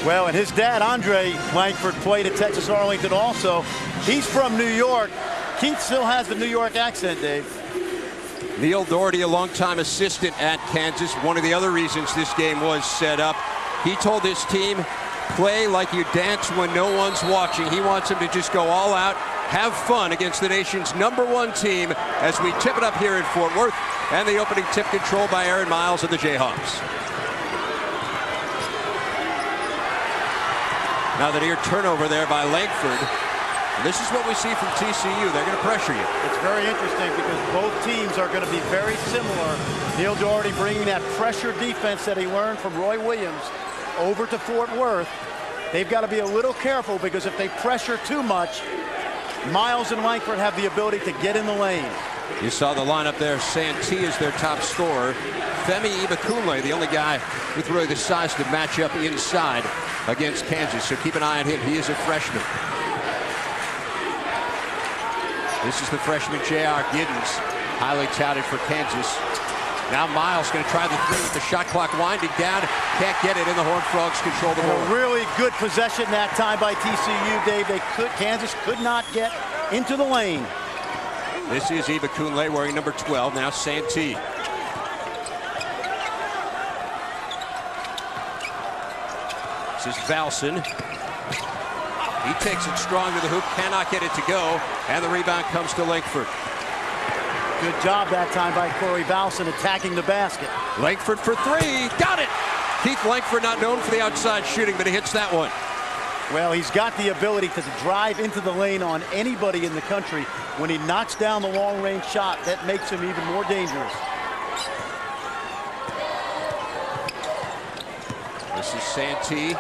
Well, and his dad, Andre Langford, played at Texas Arlington also. He's from New York. Keith still has the New York accent, Dave. Neil Doherty, a longtime assistant at Kansas. One of the other reasons this game was set up, he told his team, play like you dance when no one's watching. He wants them to just go all out, have fun against the nation's #1 team as we tip it up here in Fort Worth. And the opening tip controlled by Aaron Miles of the Jayhawks. Now the near turnover there by Langford. And this is what we see from TCU. They're going to pressure you. It's very interesting because both teams are going to be very similar. Neil Doherty bringing that pressure defense that he learned from Roy Williams over to Fort Worth. They've got to be a little careful because if they pressure too much, Miles and Langford have the ability to get in the lane. You saw the lineup there. Santee is their top scorer. Femi Ibakunle, the only guy with really the size to match up inside against Kansas. So keep an eye on him. He is a freshman. This is the freshman J.R. Giddens, highly touted for Kansas. Now Miles going to try the three with the shot clock winding down. Can't get it, and the Horned Frogs control the ball. A really good possession that time by TCU, Dave. Kansas could not get into the lane. This is Ibakunle wearing number 12. Now Santee. This is Valson. He takes it strong to the hoop, cannot get it to go, and the rebound comes to Langford. Good job that time by Corey Valson attacking the basket. Langford for three, got it! Keith Langford not known for the outside shooting, but he hits that one. Well, he's got the ability to drive into the lane on anybody in the country. When he knocks down the long-range shot, that makes him even more dangerous. This is Santee.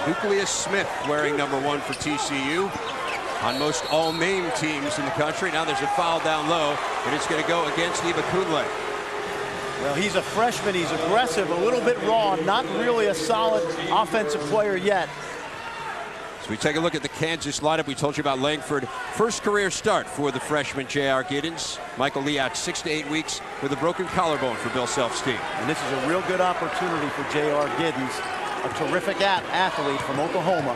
Nucleus Smith wearing number 1 for TCU. On most all-name teams in the country. Now there's a foul down low, and it's going to go against Ibakunle. Well, he's a freshman. He's aggressive, a little bit raw, not really a solid offensive player yet. So we take a look at the Kansas lineup. We told you about Langford. First career start for the freshman J.R. Giddens. Michael Lee out 6 to 8 weeks with a broken collarbone for Bill Self's team. And this is a real good opportunity for J.R. Giddens, a terrific athlete from Oklahoma.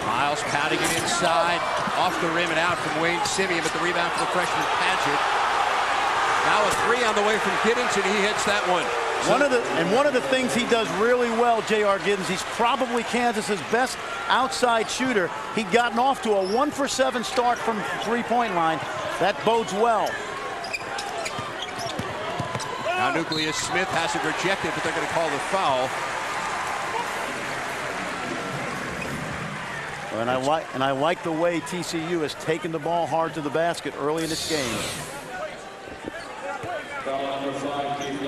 Miles pounding it inside, off the rim and out from Wayne Simeon, but the rebound for freshman Padgett. Now a three on the way from Giddens, and he hits that one. One of the things he does really well, J.R. Giddens, he's probably Kansas's best outside shooter. He'd gotten off to a 1-for-7 start from three-point line. That bodes well. Now Nucleus Smith has it rejected, but they're going to call the foul. And I like the way TCU has taken the ball hard to the basket early in this game.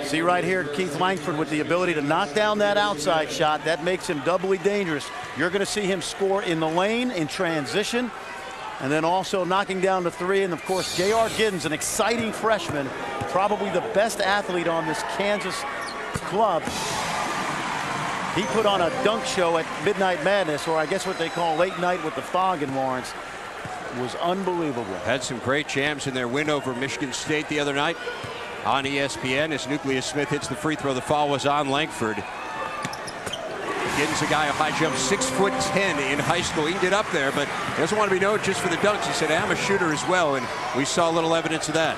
See right here, Keith Langford with the ability to knock down that outside shot. That makes him doubly dangerous. You're going to see him score in the lane, in transition, and then also knocking down the three. And of course, J.R. Giddens, an exciting freshman, probably the best athlete on this Kansas club. He put on a dunk show at Midnight Madness, or I guess what they call late night with the fog in Lawrence. It was unbelievable. Had some great jams in their win over Michigan State the other night on ESPN as Nucleus Smith hits the free throw. The foul was on Langford. Giddens, a guy who high jumped 6'10" in high school. He can get up there, but he doesn't want to be known just for the dunks. He said, I'm a shooter as well, and we saw a little evidence of that.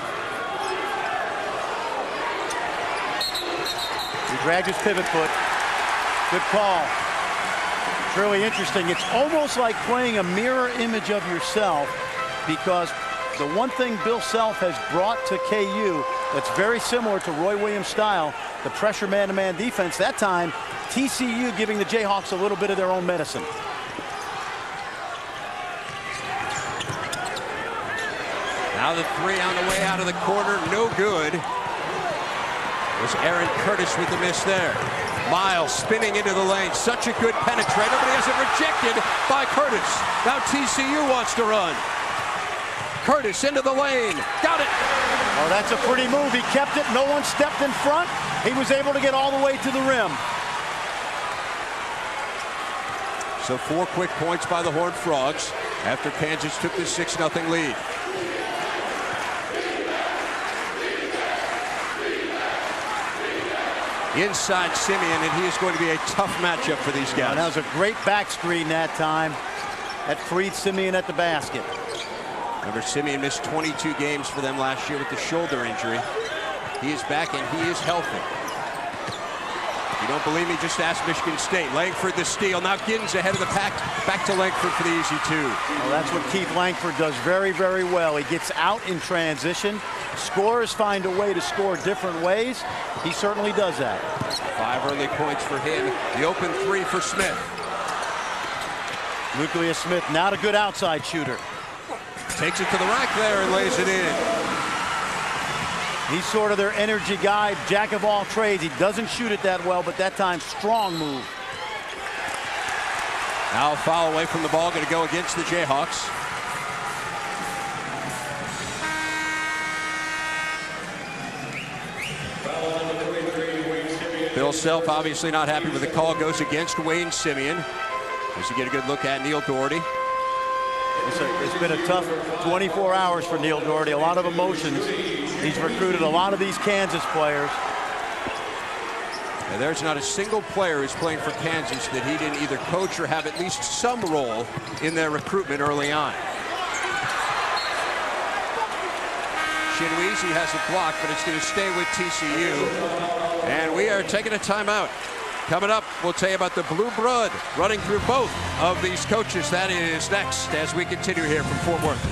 He dragged his pivot foot. Good call. It's really interesting. It's almost like playing a mirror image of yourself, because the one thing Bill Self has brought to KU that's very similar to Roy Williams' style, the pressure man-to-man defense. That time, TCU giving the Jayhawks a little bit of their own medicine. Now the three on the way out of the corner, no good. It was Aaron Curtis with the miss there. Miles spinning into the lane, such a good penetrator, but he has it rejected by Curtis. Now TCU wants to run. Curtis into the lane, got it. Oh, that's a pretty move. He kept it, no one stepped in front. He was able to get all the way to the rim. So 4 quick points by the Horned Frogs after Kansas took the 6-0 lead. inside Simeon, and he is going to be a tough matchup for these guys. And that was a great back screen that time. That freed Simeon at the basket. Remember, Simeon missed 22 games for them last year with the shoulder injury. He is back, and he is healthy. If you don't believe me, just ask Michigan State. Langford the steal. Now Giddens ahead of the pack. Back to Langford for the easy two. Well, that's what Keith Langford does very, very well. He gets out in transition. Scorers find a way to score different ways. He certainly does that. 5 early points for him. The open 3 for Smith. Lucas Smith, not a good outside shooter. Takes it to the rack there and lays it in. He's sort of their energy guy, jack of all trades. He doesn't shoot it that well, but that time, strong move. Now a foul away from the ball, going to go against the Jayhawks. Bill Self obviously not happy with the call. Goes against Wayne Simeon. As you get a good look at Neil Doherty. It's been a tough 24 hours for Neil Doherty. A lot of emotions. He's recruited a lot of these Kansas players. And there's not a single player who's playing for Kansas that he didn't either coach or have at least some role in their recruitment early on. Chinweezy has a block, but it's going to stay with TCU. And we are taking a timeout. Coming up, we'll tell you about the blue blood running through both of these coaches. That is next as we continue here from Fort Worth.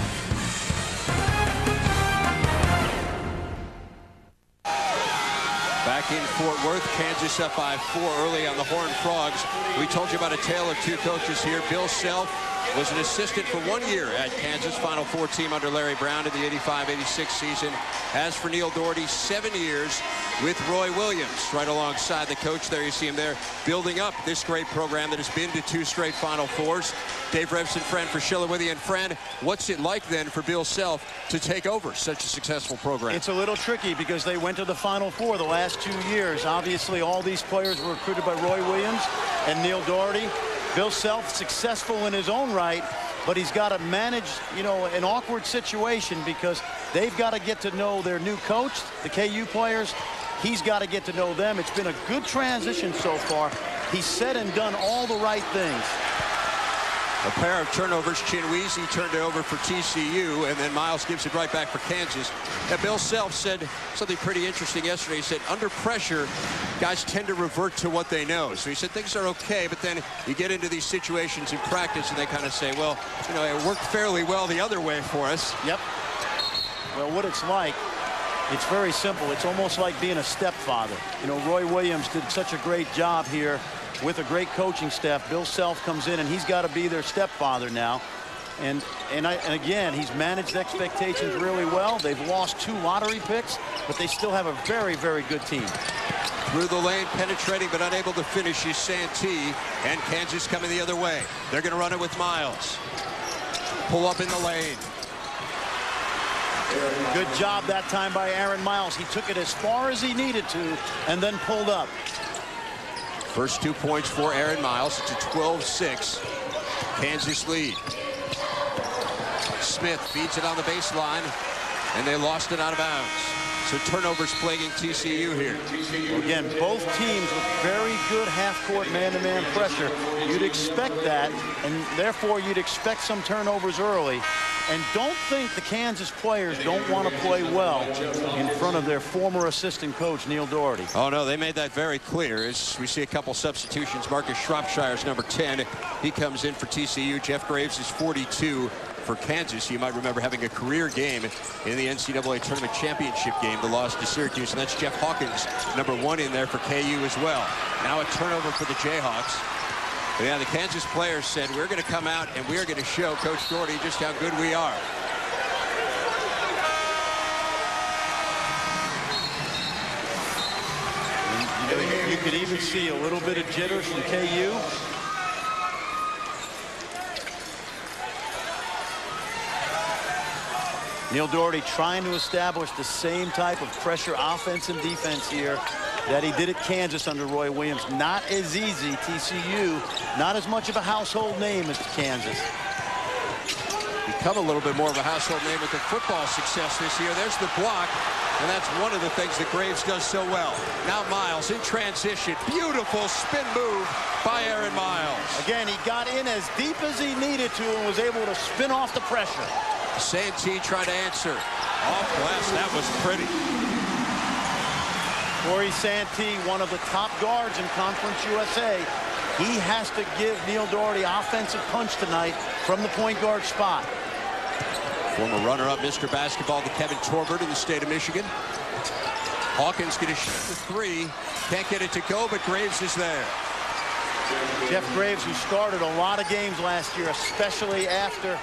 Back in Fort Worth, Kansas up by 4 early on the Horned Frogs. We told you about a tale of 2 coaches here. Bill Self was an assistant for 1 year at Kansas, Final Four team under Larry Brown in the 85-86 season. As for Neil Doherty, 7 years with Roy Williams right alongside the coach. There you see him there building up this great program that has been to 2 straight Final Fours. Dave Revson, friend for Schiller with you. And friend, what's it like then for Bill Self to take over such a successful program? It's a little tricky because they went to the Final Four the last 2 years. Obviously, all these players were recruited by Roy Williams and Neil Doherty. Bill Self successful in his own right, but he's got to manage, an awkward situation because they've got to get to know their new coach, the KU players. He's got to get to know them. It's been a good transition so far. He's said and done all the right things. A pair of turnovers. Chinweezy turned it over for TCU, and then Miles gives it right back for Kansas. Now, Bill Self said something pretty interesting yesterday. He said, under pressure, guys tend to revert to what they know. So he said things are okay, but then you get into these situations in practice, and they kind of say, well, it worked fairly well the other way for us. Yep. Well, what it's like, it's very simple. It's almost like being a stepfather. Roy Williams did such a great job here with a great coaching staff. Bill Self comes in, and he's got to be their stepfather now. And again, he's managed expectations really well. They've lost 2 lottery picks, but they still have a very, very good team. Through the lane, penetrating, but unable to finish is Santee, and Kansas coming the other way. They're going to run it with Miles. Pull up in the lane. Good job that time by Aaron Miles. He took it as far as he needed to and then pulled up. First 2 points for Aaron Miles. It's a 12-6 Kansas lead. Smith feeds it on the baseline, and they lost it out of bounds. So turnovers plaguing TCU here. Again, both teams with very good half-court man-to-man pressure. You'd expect that, and therefore you'd expect some turnovers early. And don't think the Kansas players don't want to play well in front of their former assistant coach, Neil Doherty. Oh, no, they made that very clear. As we see a couple substitutions, Marcus Shropshire's number 10. He comes in for TCU. Jeff Graves is 42 for Kansas. You might remember having a career game in the NCAA Tournament Championship game, the loss to Syracuse. And that's Jeff Hawkins, number 1 in there for KU as well. Now a turnover for the Jayhawks. But yeah, the Kansas players said, we're going to come out and we're going to show Coach Doherty just how good we are. And, you could even see a little bit of jitters from KU. Neil Doherty trying to establish the same type of pressure offense and defense here that he did at Kansas under Roy Williams. Not as easy. TCU, not as much of a household name as Kansas. He become a little bit more of a household name with the football success this year. There's the block, and that's one of the things that Graves does so well. Now Miles in transition. Beautiful spin move by Aaron Miles. Again, he got in as deep as he needed to and was able to spin off the pressure. Santee trying to answer. Off glass, that was pretty. Corey Santee, one of the top guards in Conference USA. He has to give Neil Doherty offensive punch tonight from the point guard spot. Former runner-up Mr. Basketball to Kevin Torbert in the state of Michigan. Hawkins going to shoot the three. Can't get it to go, but Graves is there. Jeff Graves, who started a lot of games last year, especially after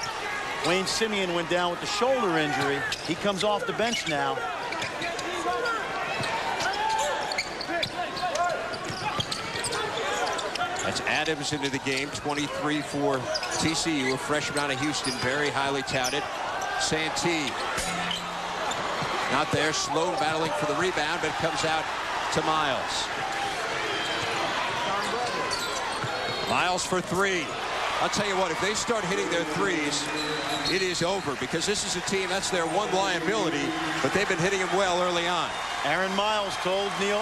Wayne Simeon went down with the shoulder injury. He comes off the bench now. That's Adams into the game, 23 for TCU, a freshman out of Houston, very highly touted. Santee not there, Sloan battling for the rebound, but it comes out to Miles. Miles for three. I'll tell you what, if they start hitting their threes, it is over, because this is a team, that's their one liability, but they've been hitting them well early on. Aaron Miles told Neil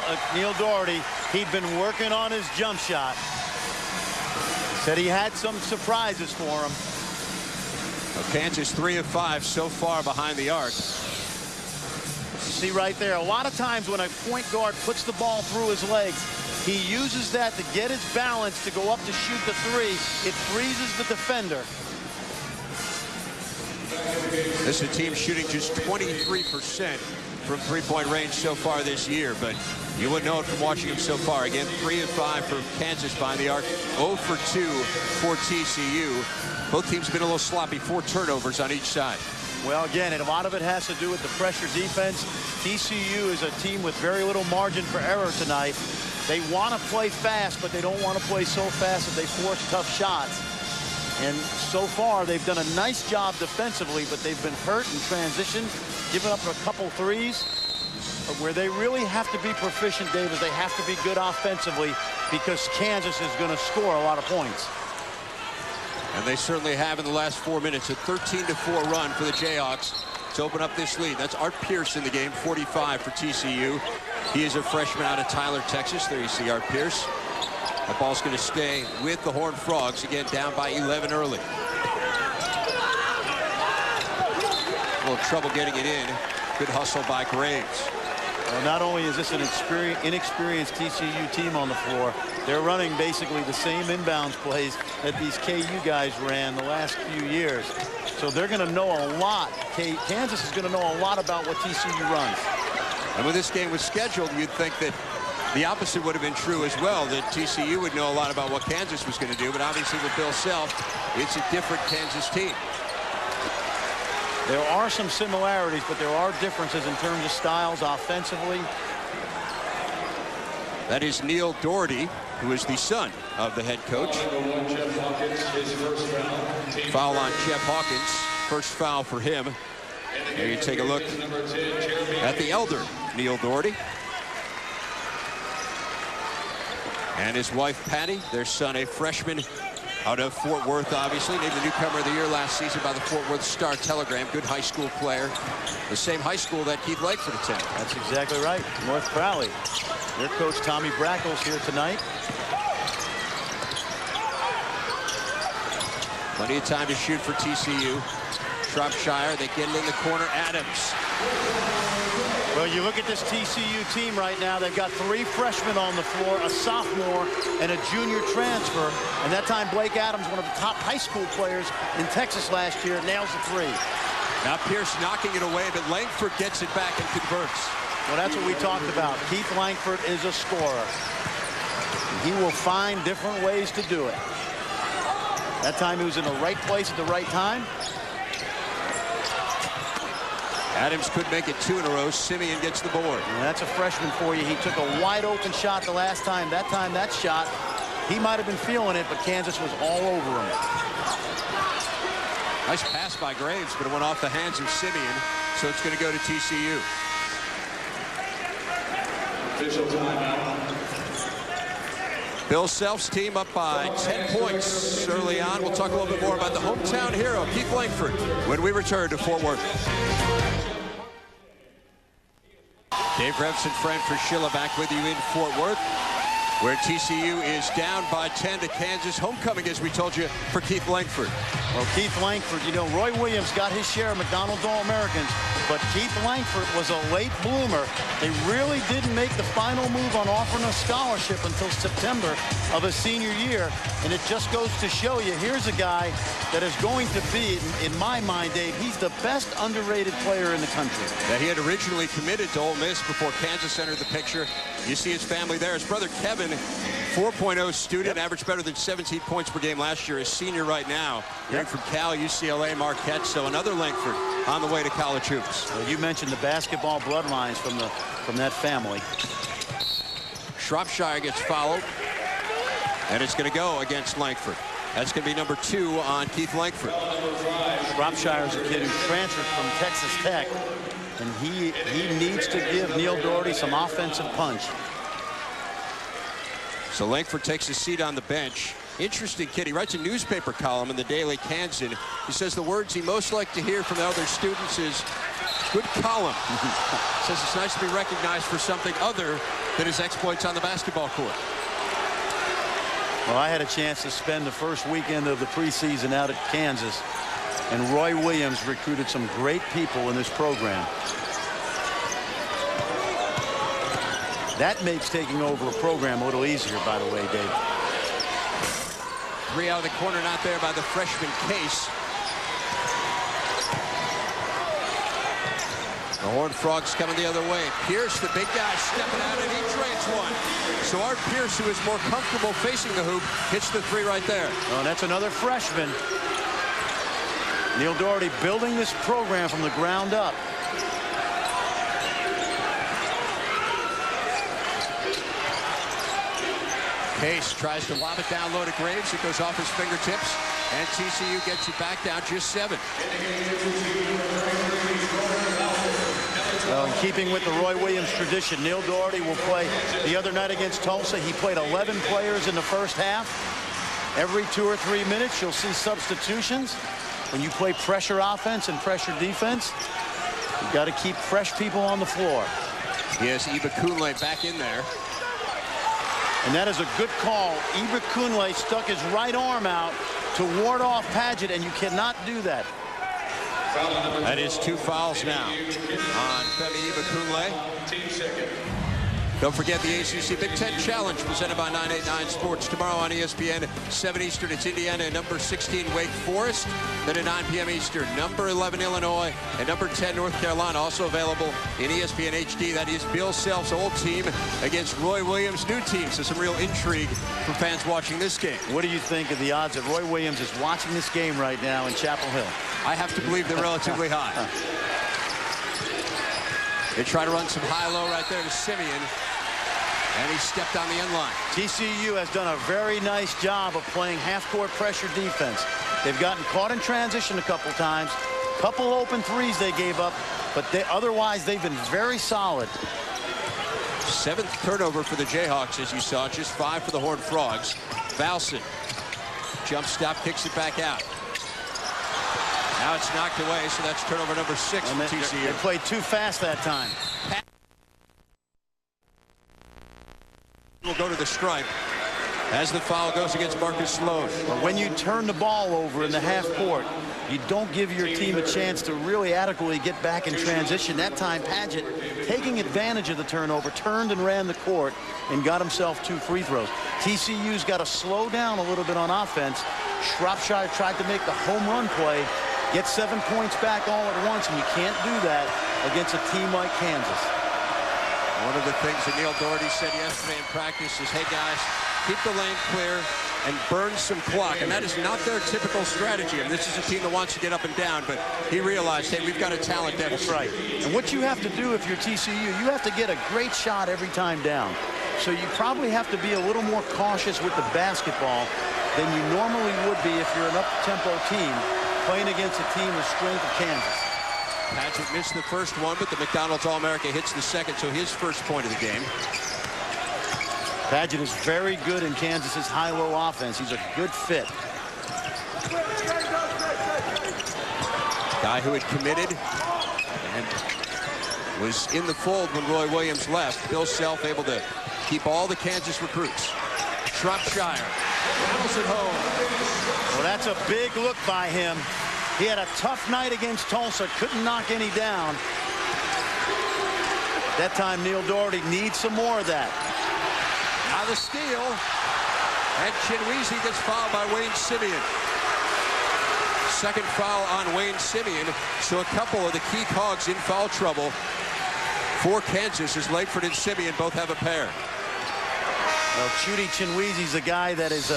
Doherty he'd been working on his jump shot. Said he had some surprises for him. Well, Kansas 3 of 5 so far behind the arc. See right there, a lot of times when a point guard puts the ball through his legs, he uses that to get his balance to go up to shoot the three. It freezes the defender. This is a team shooting just 23% from three-point range so far this year, but you wouldn't know it from watching them so far. Again, 3 of 5 for Kansas behind the arc, 0 for 2 for TCU. Both teams have been a little sloppy, 4 turnovers on each side. Well, again, and a lot of it has to do with the pressure defense. TCU is a team with very little margin for error tonight. They want to play fast, but they don't want to play so fast that they force tough shots. And so far, they've done a nice job defensively, but they've been hurt in transition, giving up a couple threes. But where they really have to be proficient, Dave, is they have to be good offensively, because Kansas is going to score a lot of points. And they certainly have in the last 4 minutes. A 13-4 run for the Jayhawks to open up this lead. That's Art Pierce in the game, 45 for TCU. He is a freshman out of Tyler, Texas. There you see Art Pierce. The ball's going to stay with the Horned Frogs, again down by 11 early. A little trouble getting it in. Good hustle by Graves. Well, not only is this an inexperienced TCU team on the floor, they're running basically the same inbounds plays that these KU guys ran the last few years. So they're going to know a lot. Kansas is going to know a lot about what TCU runs. And when this game was scheduled, you'd think that the opposite would have been true as well, that TCU would know a lot about what Kansas was going to do. But obviously with Bill Self, it's a different Kansas team. There are some similarities, but there are differences in terms of styles offensively. That is Neil Doherty, who is the son of the head coach. Foul on Jeff Hawkins. First foul for him. There you take a look at the elder Neil Doherty. And his wife, Patty, their son, a freshman out of Fort Worth, obviously. Named the newcomer of the year last season by the Fort Worth Star-Telegram. Good high school player. The same high school that Keith Langford attended. That's exactly right. North Crowley. Their coach, Tommy Brackle's here tonight. Plenty of time to shoot for TCU. Shropshire, they get it in the corner. Adams. Well, you look at this TCU team right now. They've got 3 freshmen on the floor, a sophomore, and a junior transfer. And that time, Blake Adams, one of the top high school players in Texas last year, nails the 3. Now Pierce knocking it away, but Langford gets it back and converts. Well, that's what we talked about. Keith Langford is a scorer. He will find different ways to do it. That time he was in the right place at the right time. Adams could make it 2 in a row. Simeon gets the board. And that's a freshman for you. He took a wide open shot the last time. That shot, he might have been feeling it, but Kansas was all over him. Nice pass by Graves, but it went off the hands of Simeon, so it's going to go to TCU. Official timeout. Bill Self's team up by 10 points early on. We'll talk a little bit more about the hometown hero, Keith Langford, when we return to Fort Worth. Dave Revson, Fran Fraschilla back with you in Fort Worth, where TCU is down by 10 to Kansas. Homecoming, as we told you, for Keith Langford. Well, Keith Langford, you know, Roy Williams got his share of McDonald's All-Americans, but Keith Langford was a late bloomer. They really didn't make the final move on offering a scholarship until September of his senior year, and it just goes to show you, here's a guy that is going to be, in my mind, Dave, he's the best underrated player in the country. Now, he had originally committed to Ole Miss before Kansas entered the picture. You see his family there. His brother Kevin, 4.0 student, averaged better than 17 points per game last year. His senior right now, hearing from Cal, UCLA, Marquette. So another Langford on the way to college hoops. Well, you mentioned the basketball bloodlines from that family. Shropshire gets fouled, and it's going to go against Langford. That's going to be number 2 on Keith Langford. Shropshire is a kid who transferred from Texas Tech, and he needs to give Neil Doherty some offensive punch. So Langford takes his seat on the bench. Interesting kid. He writes a newspaper column in the Daily Kansan. He says the words he most liked to hear from the other students is, good column. Says it's nice to be recognized for something other than his exploits on the basketball court. Well, I had a chance to spend the first weekend of the preseason out at Kansas, and Roy Williams recruited some great people in this program. That makes taking over a program a little easier, by the way, Dave. 3 out of the corner, not there by the freshman Case. The Horned Frogs coming the other way. Pierce, the big guy, stepping out, and he drains one. So Art Pierce, who is more comfortable facing the hoop, hits the 3 right there. Oh, and that's another freshman. Neil Doherty building this program from the ground up. Case tries to lob it down low to Graves. It goes off his fingertips, and TCU gets it back down just 7. Well, in keeping with the Roy Williams tradition, Neil Doherty will play the other night against Tulsa. He played 11 players in the first half. Every 2 or 3 minutes, you'll see substitutions. When you play pressure offense and pressure defense, you've got to keep fresh people on the floor. Yes, Iba Kunle back in there. And that is a good call. Iba Kunle stuck his right arm out to ward off Padgett, and you cannot do that. That is 2 fouls now on Femi Iba Kunle. Don't forget the ACC Big Ten Challenge presented by 989 Sports tomorrow on ESPN 7 Eastern. It's Indiana and number 16 Wake Forest. Then at 9 p.m. Eastern, number 11 Illinois and number 10 North Carolina, also available in ESPN HD. That is Bill Self's old team against Roy Williams' new team. So some real intrigue for fans watching this game. What do you think of the odds that Roy Williams is watching this game right now in Chapel Hill? I have to believe they're relatively high. They try to run some high-low right there to Simeon. And he stepped on the end line. TCU has done a very nice job of playing half-court pressure defense. They've gotten caught in transition a couple times. Couple open threes they gave up, but otherwise they've been very solid. 7th turnover for the Jayhawks, as you saw. Just 5 for the Horned Frogs. Valson, jump stop, kicks it back out. Now it's knocked away, so that's turnover number 6 for TCU. They played too fast that time. Will go to the stripe as the foul goes against Marcus Sloan. But when you turn the ball over in the half court, you don't give your team a chance to really adequately get back in transition. That time, Padgett, taking advantage of the turnover, turned and ran the court and got himself 2 free throws. TCU's got to slow down a little bit on offense. Shropshire tried to make the home run play, get 7 points back all at once, and you can't do that against a team like Kansas. One of the things that Neil Doherty said yesterday in practice is, hey guys, keep the lane clear and burn some clock. And that is not their typical strategy. I mean, this is a team that wants to get up and down, but he realized, hey, we've got a talent deficit. That's right. And what you have to do if you're TCU, you have to get a great shot every time down. So you probably have to be a little more cautious with the basketball than you normally would be if you're an up-tempo team playing against a team the strength of Kansas. Padgett missed the first one, but the McDonald's All-America hits the second, so his first point of the game. Padgett is very good in Kansas's high-low offense. He's a good fit. Guy who had committed and was in the fold when Roy Williams left. Bill Self able to keep all the Kansas recruits. Shropshire travels it home. Well, that's a big look by him. He had a tough night against Tulsa, couldn't knock any down. That time, Neil Doherty needs some more of that. Now the steal, and Chinweezy gets fouled by Wayne Simeon. Second foul on Wayne Simeon, so a couple of the key cogs in foul trouble for Kansas as Langford and Simeon both have a pair. Well, Chudy Chinweezy's a guy that is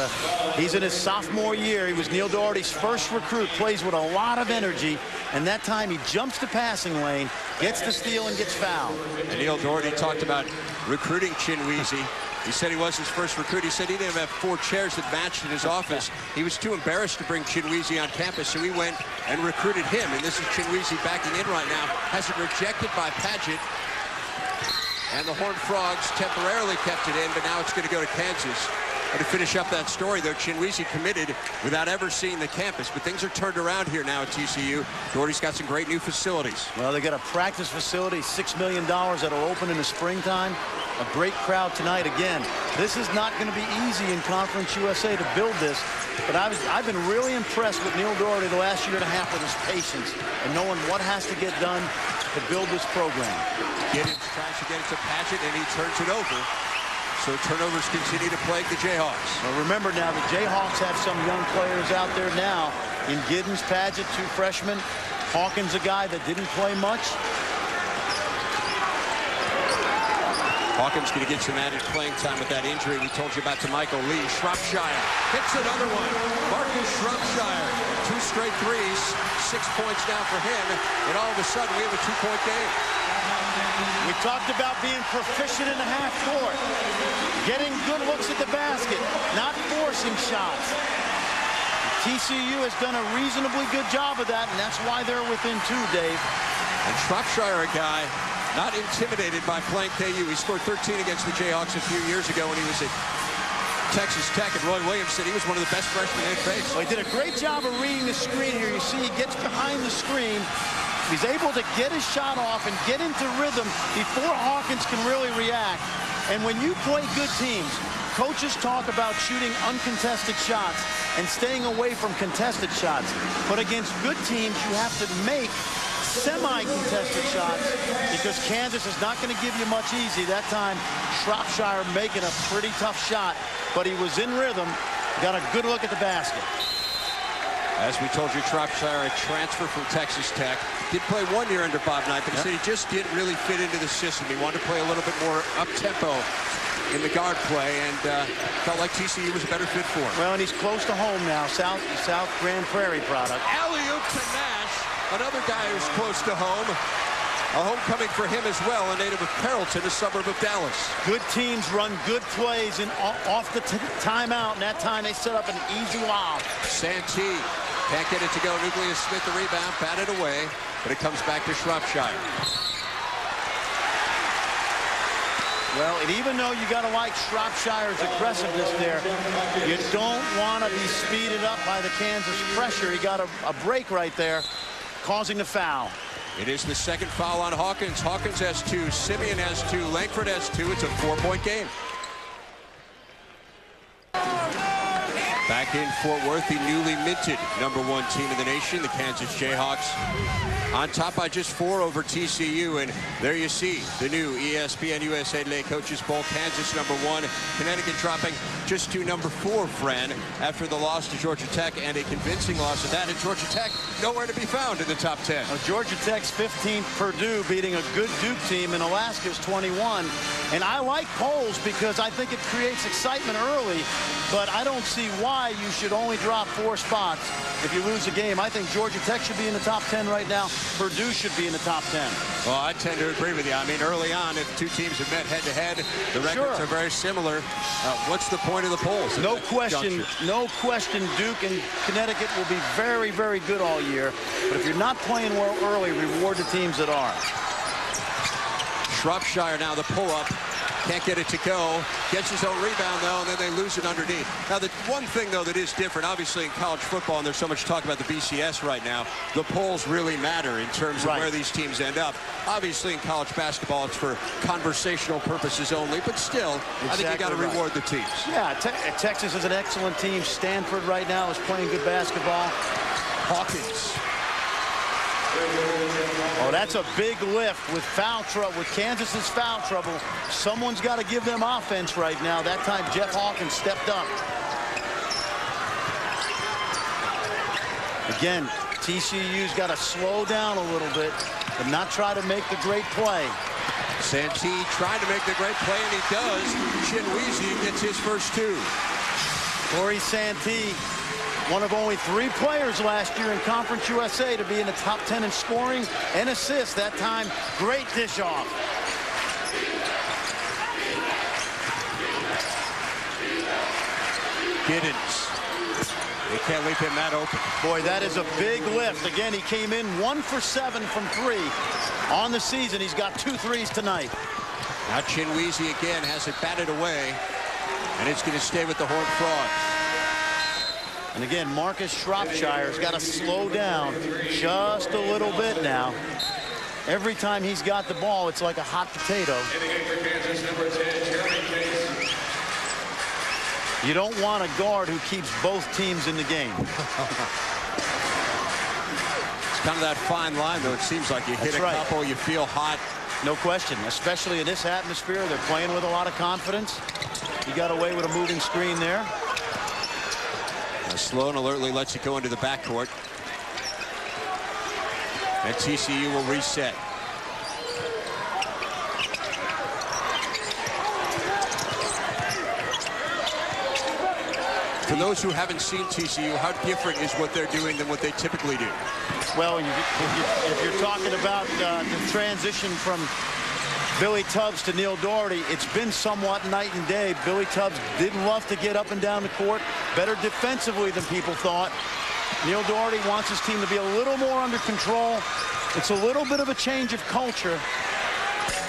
he's in his sophomore year. He was Neil Doherty's first recruit, plays with a lot of energy, and that time he jumps the passing lane, gets the steal, and gets fouled. And Neil Doherty talked about recruiting Chinweezy. He said he was his first recruit. He said he didn't have 4 chairs that matched in his office. He was too embarrassed to bring Chinweezy on campus, so he went and recruited him. And this is Chinweezy backing in right now. Has it rejected by Padgett. And the Horned Frogs temporarily kept it in, but now it's going to go to Kansas. And to finish up that story, though, Chinweezy committed without ever seeing the campus. But things are turned around here now at TCU. Doherty's got some great new facilities. Well, they got a practice facility, $6 million that'll open in the springtime. A great crowd tonight. Again, this is not going to be easy in Conference USA to build this. But I've been really impressed with Neil Doherty the last year and a half with his patience and knowing what has to get done to build this program. Giddens tries to get it to Padgett, and he turns it over. So turnovers continue to plague the Jayhawks. Well, remember now, the Jayhawks have some young players out there now. In Giddens, Padgett, 2 freshmen. Hawkins, a guy that didn't play much. Hawkins going to get some added playing time with that injury we told you about to Michael Lee. Shropshire hits another one. Marcus Shropshire, 2 straight threes, 6 points now for him, and all of a sudden we have a 2-point game. We talked about being proficient in the half court, getting good looks at the basket, not forcing shots. TCU has done a reasonably good job of that, and that's why they're within 2, Dave. And Shropshire, a guy not intimidated by playing KU. He scored 13 against the Jayhawks a few years ago when he was at Texas Tech, and Roy Williams said he was one of the best freshmen they'd faced. Well, he did a great job of reading the screen here. You see, he gets behind the screen. He's able to get his shot off and get into rhythm before Hawkins can really react. And when you play good teams, coaches talk about shooting uncontested shots and staying away from contested shots. But against good teams, you have to make semi-contested shots because Kansas is not going to give you much easy. That time, Shropshire making a pretty tough shot, but he was in rhythm, got a good look at the basket. As we told you, Shropshire, a transfer from Texas Tech. Did play 1 year under Bob Knight, but he said he just didn't really fit into the system. He wanted to play a little bit more up-tempo in the guard play, and felt like TCU was a better fit for him. Well, and he's close to home now, South Grand Prairie product. Alley-oop to Nash, another guy who's close to home. A homecoming for him as well, a native of Carrollton, a suburb of Dallas. Good teams run good plays and off the timeout, and that time they set up an easy lob. Santee can't get it to go. Nucleus Smith the rebound, batted away, but it comes back to Shropshire. Well, and even though you got to like Shropshire's aggressiveness there, you don't want to be speeded up by the Kansas pressure. He got a break right there, causing the foul. It is the second foul on Hawkins. Hawkins has 2, Simeon has 2, Langford has 2. It's a 4-point game. Back in Fort Worth, the newly minted #1 team in the nation, the Kansas Jayhawks, on top by just 4 over TCU. And there you see the new ESPN USA Today Coaches Bowl. Kansas #1, Connecticut dropping just to #4, Fran, after the loss to Georgia Tech, and a convincing loss of that. And Georgia Tech nowhere to be found in the top 10. Well, Georgia Tech's 15th, Purdue beating a good Duke team, and Alaska's 21. And I like polls because I think it creates excitement early, but I don't see why you should only drop 4 spots if you lose a game. I think Georgia Tech should be in the top 10 right now. Purdue should be in the top 10. Well, I tend to agree with you. I mean, early on, if 2 teams have met head-to-head, the records are very similar. What's the point of the polls? No question, Duke and Connecticut will be very, very good all year. But if you're not playing well early, reward the teams that are. Shropshire now the pull-up. Can't get it to go. Gets his own rebound, though, and then they lose it underneath. Now, the one thing, though, that is different, obviously, in college football, and there's so much talk about the BCS right now, the polls really matter in terms of where these teams end up. Obviously, in college basketball, it's for conversational purposes only, but still, I think you got to reward the teams. Yeah, Texas is an excellent team. Stanford right now is playing good basketball. Hawkins. Oh, that's a big lift with foul trouble. With Kansas's foul trouble, someone's got to give them offense right now. That time, Jeff Hawkins stepped up. Again, TCU's got to slow down a little bit and not try to make the great play. Santee trying to make the great play, and he does. Chinweezy gets his first two. Corey Santee, one of only 3 players last year in Conference USA to be in the top 10 in scoring and assists. That time, great dish off. Giddens. They can't leave him that open. Boy, that is a big lift. Again, he came in 1 for 7 from 3 on the season. He's got 2 threes tonight. Now Chinweezy again has it batted away, and it's going to stay with the Horned Frogs. And again, Marcus Shropshire's got to slow down just a little bit now. Every time he's got the ball, it's like a hot potato. You don't want a guard who keeps both teams in the game. It's kind of that fine line, though. It seems like you hit a couple, you feel hot. No question, especially in this atmosphere. They're playing with a lot of confidence. He got away with a moving screen there. Slow and alertly lets it go into the backcourt. And TCU will reset. For those who haven't seen TCU, how different is what they're doing than what they typically do? Well, if you're talking about the transition from Billy Tubbs to Neil Doherty, it's been somewhat night and day. Billy Tubbs didn't love to get up and down the court, better defensively than people thought. Neil Doherty wants his team to be a little more under control. It's a little bit of a change of culture.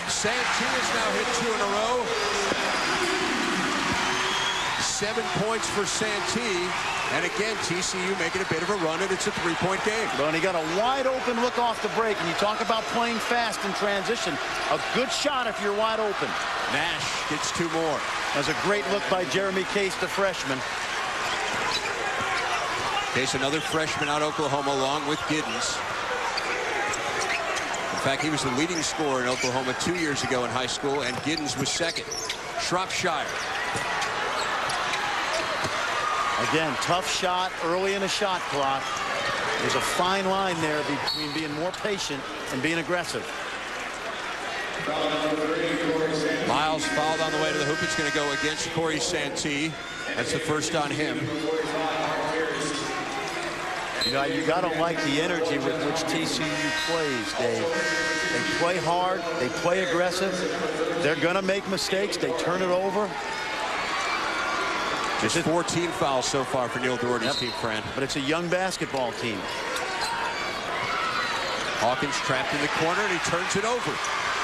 Santee has now hit 2 in a row. 7 points for Santee. And again, TCU making a bit of a run, and it's a 3-point game. Well, and he got a wide open look off the break. And you talk about playing fast in transition. A good shot if you're wide open. Nash gets 2 more. That's a great look by Jeremy Case, the freshman. Case, another freshman out of Oklahoma, along with Giddens. In fact, he was the leading scorer in Oklahoma 2 years ago in high school, and Giddens was second. Shropshire. Again, tough shot early in the shot clock. There's a fine line there between being more patient and being aggressive. Miles fouled on the way to the hoop. It's going to go against Corey Santee. That's the first on him. You know, you got to like the energy with which TCU plays, Dave. They play hard. They play aggressive. They're going to make mistakes. They turn it over. Just 14 fouls so far for Neil Doherty's team, Fran. But it's a young basketball team. Hawkins trapped in the corner, and he turns it over.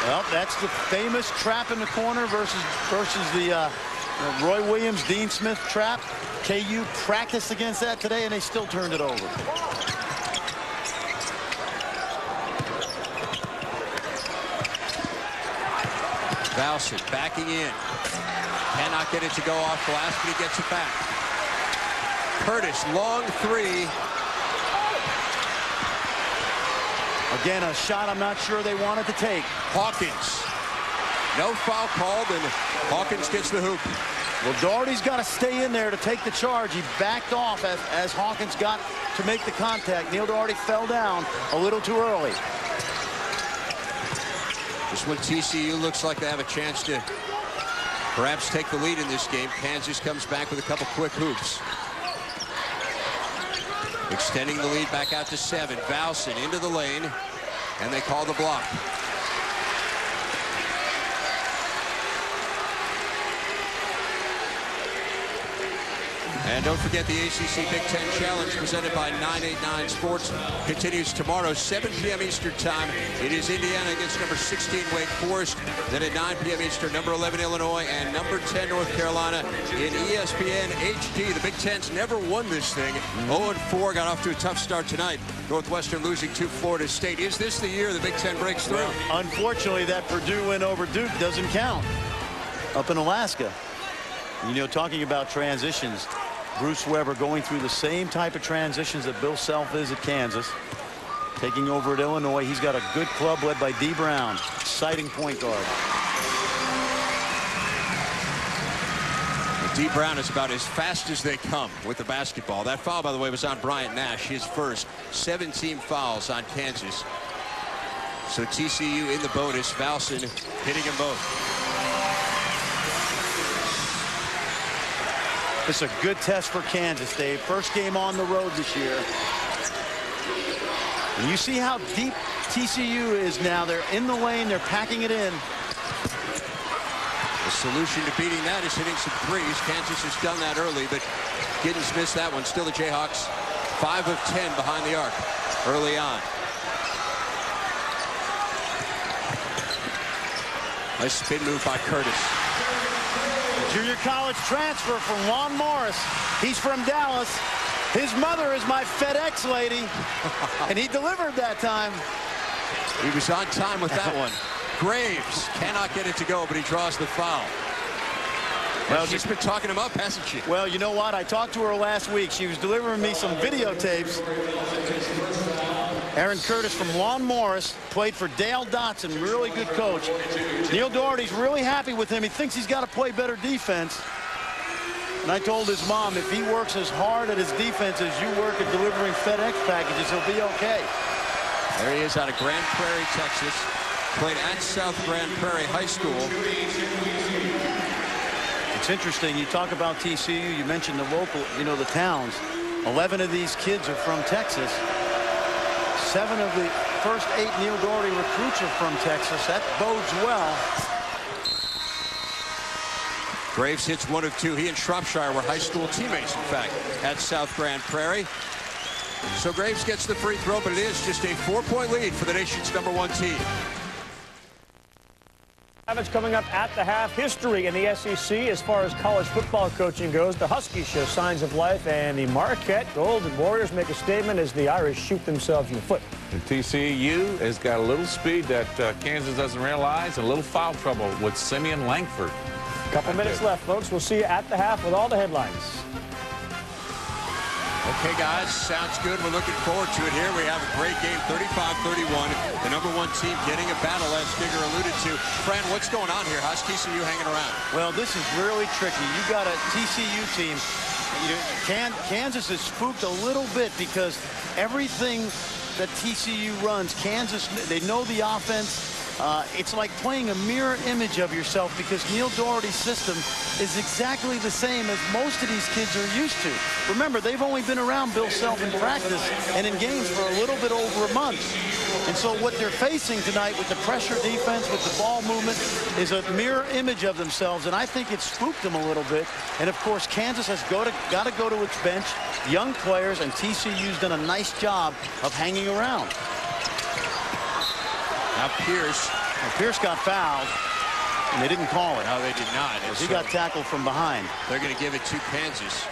Well, that's the famous trap in the corner versus the Roy Williams, Dean Smith trap. KU practiced against that today, and they still turned it over. Bowson backing in. Cannot get it to go off glass, but he gets it back. Curtis, long 3. Again, a shot I'm not sure they wanted to take. Hawkins. No foul called, and Hawkins gets the hoop. Well, Doherty's got to stay in there to take the charge. He backed off as Hawkins got to make the contact. Neil Doherty fell down a little too early. Just when TCU looks like they have a chance to perhaps take the lead in this game, Kansas comes back with a couple quick hoops. Extending the lead back out to 7. Bowson into the lane, and they call the block. And don't forget the ACC Big Ten Challenge presented by 989 Sports continues tomorrow, 7 p.m. Eastern Time. It is Indiana against number 16 Wake Forest. Then at 9 p.m. Eastern, number 11 Illinois and number 10 North Carolina in ESPN HD. The Big Ten's never won this thing. 0-4, got off to a tough start tonight. Northwestern losing to Florida State. Is this the year the Big Ten breaks through? Well, unfortunately, that Purdue win over Duke doesn't count up in Alaska. You know, talking about transitions, Bruce Weber going through the same type of transitions that Bill Self is at Kansas. Taking over at Illinois. He's got a good club led by D. Brown. Exciting point guard. D. Brown is about as fast as they come with the basketball. That foul, by the way, was on Bryant Nash, his first. 17 fouls on Kansas. So TCU in the bonus. Valson hitting them both. It's a good test for Kansas, Dave. First game on the road this year. And you see how deep TCU is now. They're in the lane. They're packing it in. The solution to beating that is hitting some threes. Kansas has done that early, but Giddens missed that one. Still the Jayhawks 5 of 10 behind the arc early on. Nice spin move by Curtis. Junior college transfer from Juan Morris. He's from Dallas. His mother is my FedEx lady, and he delivered that time. He was on time with that one. Graves cannot get it to go, but he draws the foul. Well, she's been talking him up, hasn't she? Well, you know what? I talked to her last week. She was delivering me some videotapes. Aaron Curtis from Juan Morris played for Dale Dotson, really good coach. Neil Doherty's really happy with him. He thinks he's got to play better defense. And I told his mom, if he works as hard at his defense as you work at delivering FedEx packages, he'll be okay. There he is out of Grand Prairie, Texas. Played at South Grand Prairie High School. It's interesting. You talk about TCU. You mentioned the local, you know, the towns. 11 of these kids are from Texas. 7 of the first 8 Neil Doherty recruits are from Texas. That bodes well. Graves hits 1 of 2. He and Shropshire were high school teammates, in fact, at South Grand Prairie. So Graves gets the free throw, but it is just a 4-point lead for the nation's #1 team. It's coming up at the half. History in the SEC as far as college football coaching goes. The Huskies show signs of life, and the Marquette Golden Warriors make a statement as the Irish shoot themselves in the foot. And TCU has got a little speed that Kansas doesn't realize, and a little foul trouble with Simeon Langford. A couple minutes left, folks. We'll see you at the half with all the headlines. Okay, guys, sounds good. We're looking forward to it here. We have a great game, 35-31. The #1 team getting a battle, as Digger alluded to. Fran, what's going on here? How's TCU hanging around? Well, this is really tricky. You got a TCU team. Kansas is spooked a little bit because everything that TCU runs, Kansas, they know the offense. It's like playing a mirror image of yourself because Neil Doherty's system is exactly the same as most of these kids are used to. Remember, they've only been around Bill Self in practice and in games for a little bit over a month. And so what they're facing tonight with the pressure defense, with the ball movement, is a mirror image of themselves. And I think it spooked them a little bit. And, of course, Kansas has got to go to its bench, young players, and TCU's done a nice job of hanging around. Now Pierce. Well, Pierce got fouled, and they didn't call it. No, they did not. He got tackled from behind. They're going to give it to Kansas.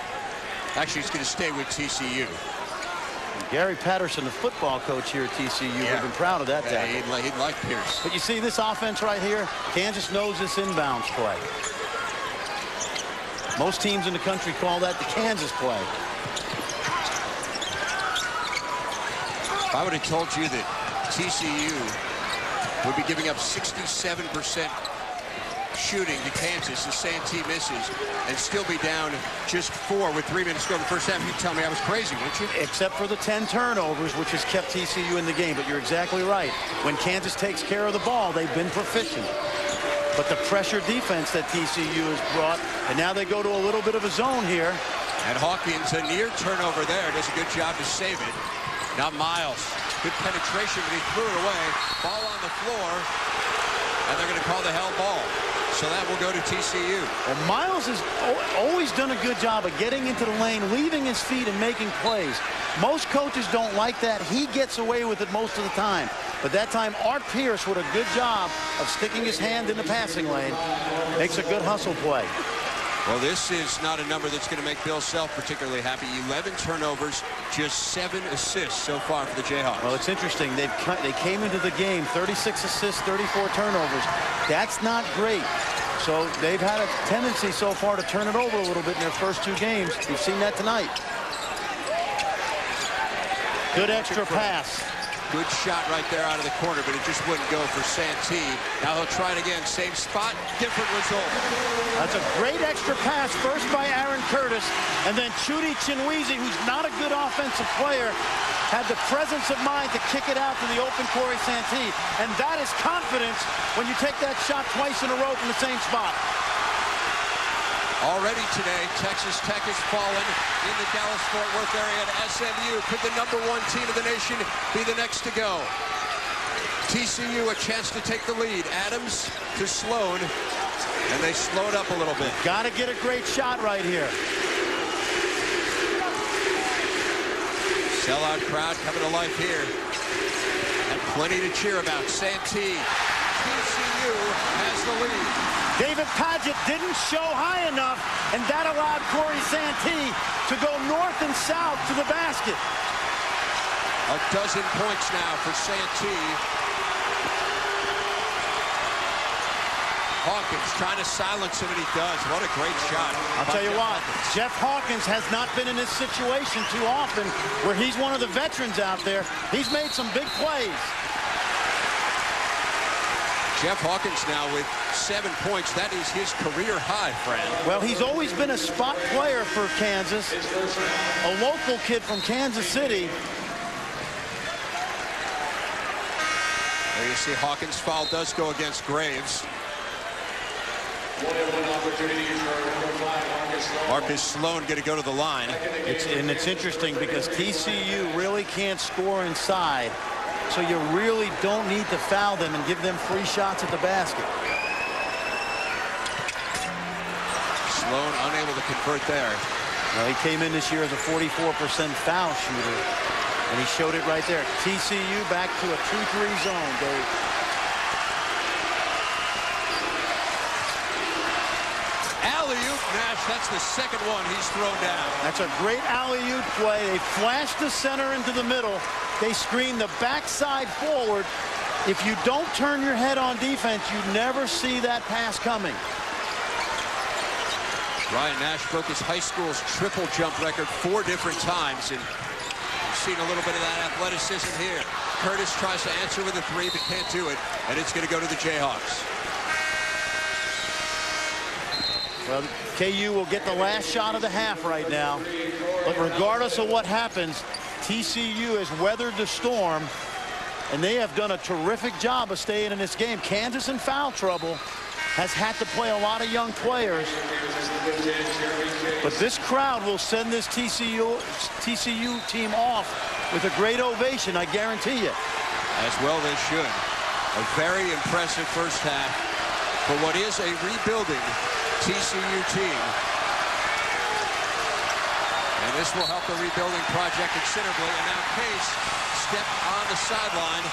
Actually, it's going to stay with TCU. And Gary Patterson, the football coach here at TCU, would have been proud of that tackle. He'd like Pierce. But you see this offense right here? Kansas knows this inbounds play. Most teams in the country call that the Kansas play. If I would have told you that TCU would be giving up 67% shooting to Kansas, the Santee misses, and still be down just 4 with 3 minutes to go in the first half, you'd tell me I was crazy, wouldn't you? Except for the 10 turnovers, which has kept TCU in the game. But you're exactly right. When Kansas takes care of the ball, they've been proficient. But the pressure defense that TCU has brought, and now they go to a little bit of a zone here. And Hawkins, a near turnover there, does a good job to save it. Now Miles, good penetration, but he threw it away. Ball on the floor, and they're going to call the hell ball. So that will go to TCU. Well, Miles has always done a good job of getting into the lane, leaving his feet, and making plays. Most coaches don't like that. He gets away with it most of the time. But that time, Art Pierce, with a good job of sticking his hand in the passing lane, makes a good hustle play. Well, this is not a number that's going to make Bill Self particularly happy. 11 turnovers, just 7 assists so far for the Jayhawks. Well, it's interesting. They came into the game 36 assists, 34 turnovers. That's not great. So they've had a tendency so far to turn it over a little bit in their first 2 games. We've seen that tonight. Good extra pass. Good shot right there out of the corner, but it just wouldn't go for Santee. Now he'll try it again. Same spot, different result. That's a great extra pass, first by Aaron Curtis, and then Chudy Chinwizi, who's not a good offensive player, had the presence of mind to kick it out to the open Corey Santee. And that is confidence when you take that shot twice in a row from the same spot. Already today, Texas Tech has fallen in the Dallas-Fort Worth area to SMU. Could the #1 team of the nation be the next to go? TCU a chance to take the lead. Adams to Sloan, and they slowed up a little bit. Got to get a great shot right here. Sellout crowd coming to life here. And plenty to cheer about. Santee, TCU has the lead. David Padgett didn't show high enough, and that allowed Corey Santee to go north and south to the basket. A dozen points now for Santee. Hawkins trying to silence him, and he does. What a great shot. I'll tell you what, Jeff Hawkins has not been in this situation too often where he's one of the veterans out there. He's made some big plays. Jeff Hawkins now with 7 points. That is his career high, Fran. Well, he's always been a spot player for Kansas, a local kid from Kansas City. There you see Hawkins' foul does go against Graves. Marcus Sloan going to go to the line. It's interesting because TCU really can't score inside. So you really don't need to foul them and give them free shots at the basket. Sloan unable to convert there. Well, he came in this year as a 44% foul shooter, and he showed it right there. TCU back to a 2-3 zone, Dave. Alley-oop, Nash. That's the second one he's thrown down. That's a great alley-oop play. They flashed the center into the middle. They screen the backside forward. If you don't turn your head on defense, you never see that pass coming. Ryan Nash broke his high school's triple jump record 4 different times, and we've seen a little bit of that athleticism here. Curtis tries to answer with a 3, but can't do it, and it's going to go to the Jayhawks. Well, KU will get the last shot of the half right now. But regardless of what happens, TCU has weathered the storm, and they have done a terrific job of staying in this game. Kansas in foul trouble, has had to play a lot of young players. But this crowd will send this TCU team off with a great ovation, I guarantee you. As well they should. A very impressive first half for what is a rebuilding TCU team. And this will help the rebuilding project considerably. And now Case stepped on the sideline.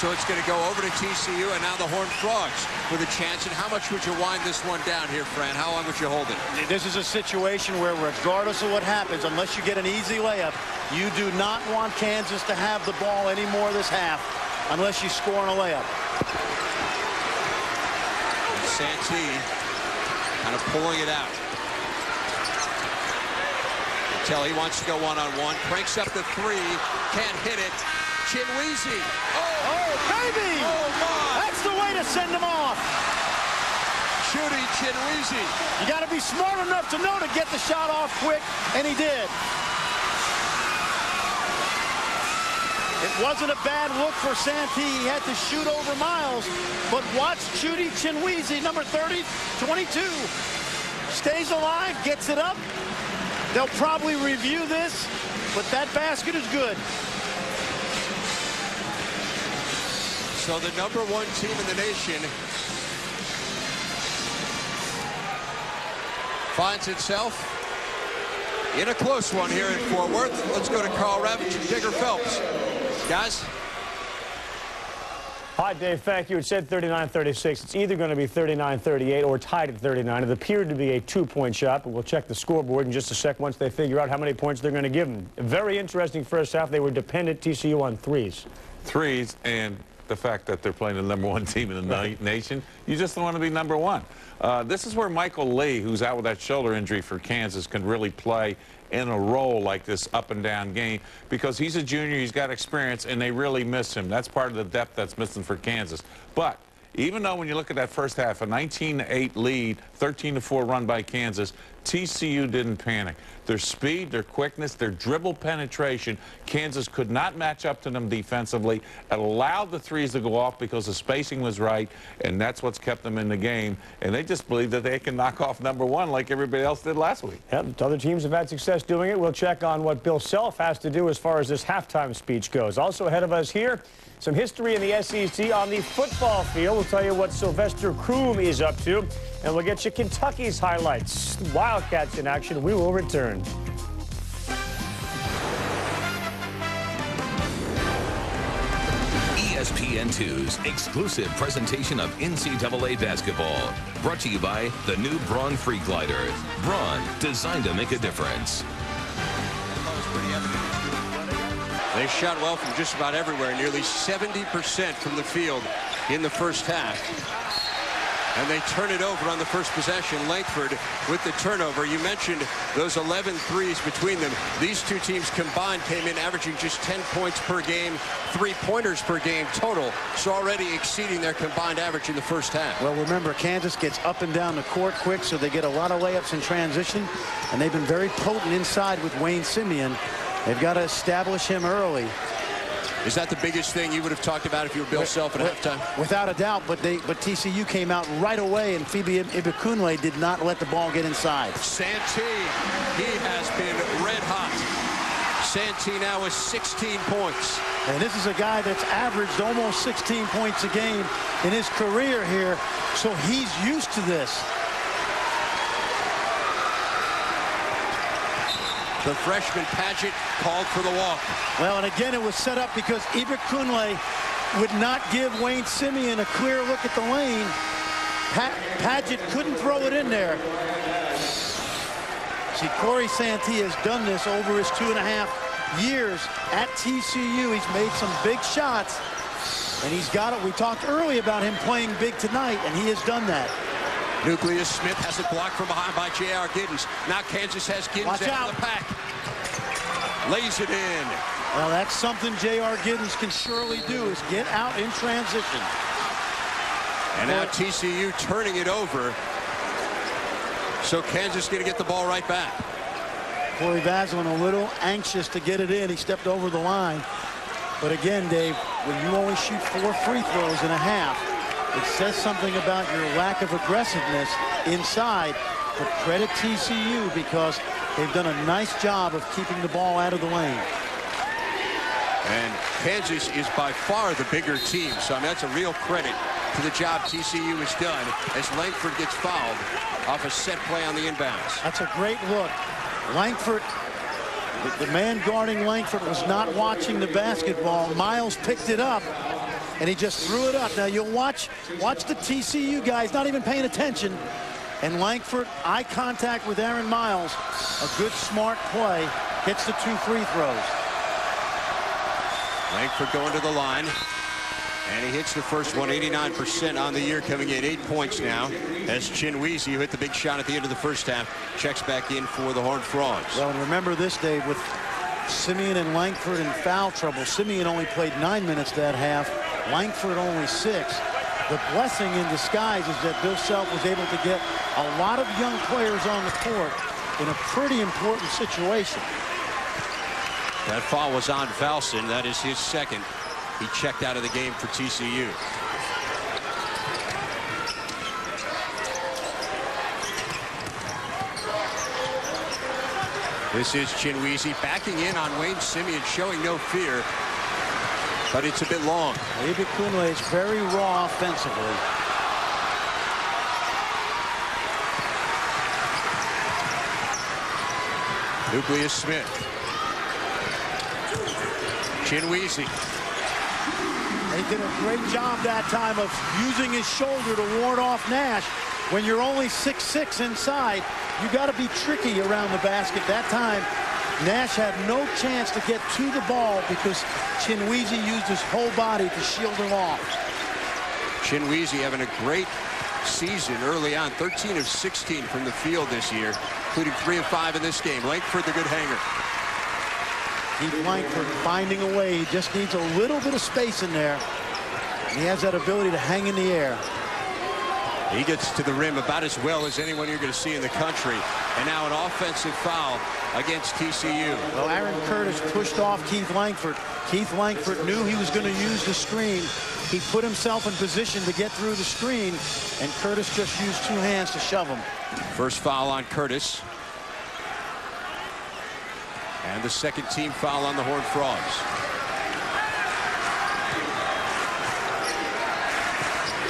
So it's going to go over to TCU, and now the Horned Frogs with a chance. And how much would you wind this one down here, Fran? How long would you hold it? This is a situation where, regardless of what happens, unless you get an easy layup, you do not want Kansas to have the ball anymore this half unless you score on a layup. And Santee kind of pulling it out. Until he wants to go one-on-one. Cranks up the 3. Can't hit it. Chinwizi. Oh, baby! Oh, my! That's the way to send him off. Chudy Chinwizi. You got to be smart enough to know to get the shot off quick, and he did. It wasn't a bad look for Santee. He had to shoot over Miles, but watch Chudy Chinwizi, number 30, 22. Stays alive, gets it up. They'll probably review this, but that basket is good. So the #1 team in the nation finds itself in a close one here in Fort Worth. Let's go to Carl Ravitch and Digger Phelps. Guys? Hi, Dave. Thank you. It said 39-36. It's either going to be 39-38 or tied at 39. It appeared to be a two-point shot, but we'll check the scoreboard in just a sec once they figure out how many points they're going to give them. A very interesting first half. They were dependent, TCU, on threes. Threes, and the fact that they're playing the #1 team in the nation. You just don't want to be #1. This is where Michael Lee, who's out with that shoulder injury for Kansas, can really play in a role like this up-and-down game because he's a junior, he's got experience, and they really miss him. That's part of the depth that's missing for Kansas. But even though when you look at that first half, a 19-8 lead, 13-4 run by Kansas, TCU didn't panic. Their speed, their quickness, their dribble penetration, Kansas could not match up to them defensively. It allowed the threes to go off because the spacing was right, and that's what's kept them in the game. And they just believe that they can knock off #1 like everybody else did last week. Yep, other teams have had success doing it. We'll check on what Bill Self has to do as far as this halftime speech goes. Also ahead of us here, some history in the SEC on the football field. We'll tell you what Sylvester Croom is up to, and we'll get you Kentucky's highlights. Wildcats in action. We will return. ESPN2's exclusive presentation of NCAA basketball. Brought to you by the new Braun Free Glider. Braun, designed to make a difference. They shot well from just about everywhere, nearly 70% from the field in the first half. And they turn it over on the first possession. Langford with the turnover. You mentioned those 11 threes between them. These two teams combined came in averaging just 10 points per game, 3-pointers per game total. So already exceeding their combined average in the first half. Well, remember, Kansas gets up and down the court quick, so they get a lot of layups in transition. And they've been very potent inside with Wayne Simien. They've got to establish him early. Is that the biggest thing you would have talked about if you were Bill Self at halftime? Without a doubt, but TCU came out right away, and Phoebe Ibikunle did not let the ball get inside. Santee, he has been red hot. Santee now with 16 points. And this is a guy that's averaged almost 16 points a game in his career here, so he's used to this. The freshman Paget called for the walk. Well, and again, it was set up because Ibikunle would not give Wayne Simien a clear look at the lane. Paget couldn't throw it in there. See, Corey Santee has done this over his 2.5 years at TCU. He's made some big shots, and he's got it. We talked early about him playing big tonight, and he has done that. Nucleus Smith has it blocked from behind by J.R. Giddens. Now Kansas has Giddens out of the pack. Lays it in. Well, that's something J.R. Giddens can surely do, is get out in transition. And now TCU turning it over. So Kansas going to get the ball right back. Corey Vaseline a little anxious to get it in. He stepped over the line. But again, Dave, when you only shoot 4 free throws in a half, it says something about your lack of aggressiveness inside. But credit TCU because they've done a nice job of keeping the ball out of the lane. And Kansas is by far the bigger team. So I mean, that's a real credit to the job TCU has done as Langford gets fouled off a set play on the inbounds. That's a great look. Langford, the man guarding Langford was not watching the basketball. Miles picked it up, and he just threw it up. Now you'll watch the TCU guys not even paying attention. And Langford, eye contact with Aaron Miles. A good, smart play. Hits the 2 free throws. Langford going to the line. And he hits the first one, 89% on the year, coming in 8 points now. As Chinweezy, who hit the big shot at the end of the first half, checks back in for the Horned Frogs. Well, and remember this, Dave, with Simien and Langford in foul trouble. Simien only played 9 minutes that half. Langford only 6. The blessing in disguise is that Bill Self was able to get a lot of young players on the court in a pretty important situation. That foul was on Valson. That is his second. He checked out of the game for TCU. This is Chinweezy backing in on Wayne Simien, showing no fear. But it's a bit long. Ibikunle is very raw offensively. Nucleus Smith. Chinweezy. He did a great job that time of using his shoulder to ward off Nash. When you're only 6'6" inside, you got to be tricky around the basket. That time, Nash had no chance to get to the ball because Chinweezy used his whole body to shield him off. Chinweezy having a great season early on. 13 of 16 from the field this year, including 3 of 5 in this game. Langford, the good hanger. Keith Langford finding a way. He just needs a little bit of space in there. And he has that ability to hang in the air. He gets to the rim about as well as anyone you're going to see in the country. And now an offensive foul against TCU. Well, Aaron Curtis pushed off Keith Langford. Keith Langford knew he was going to use the screen. He put himself in position to get through the screen, and Curtis just used 2 hands to shove him. First foul on Curtis. And the second team foul on the Horned Frogs.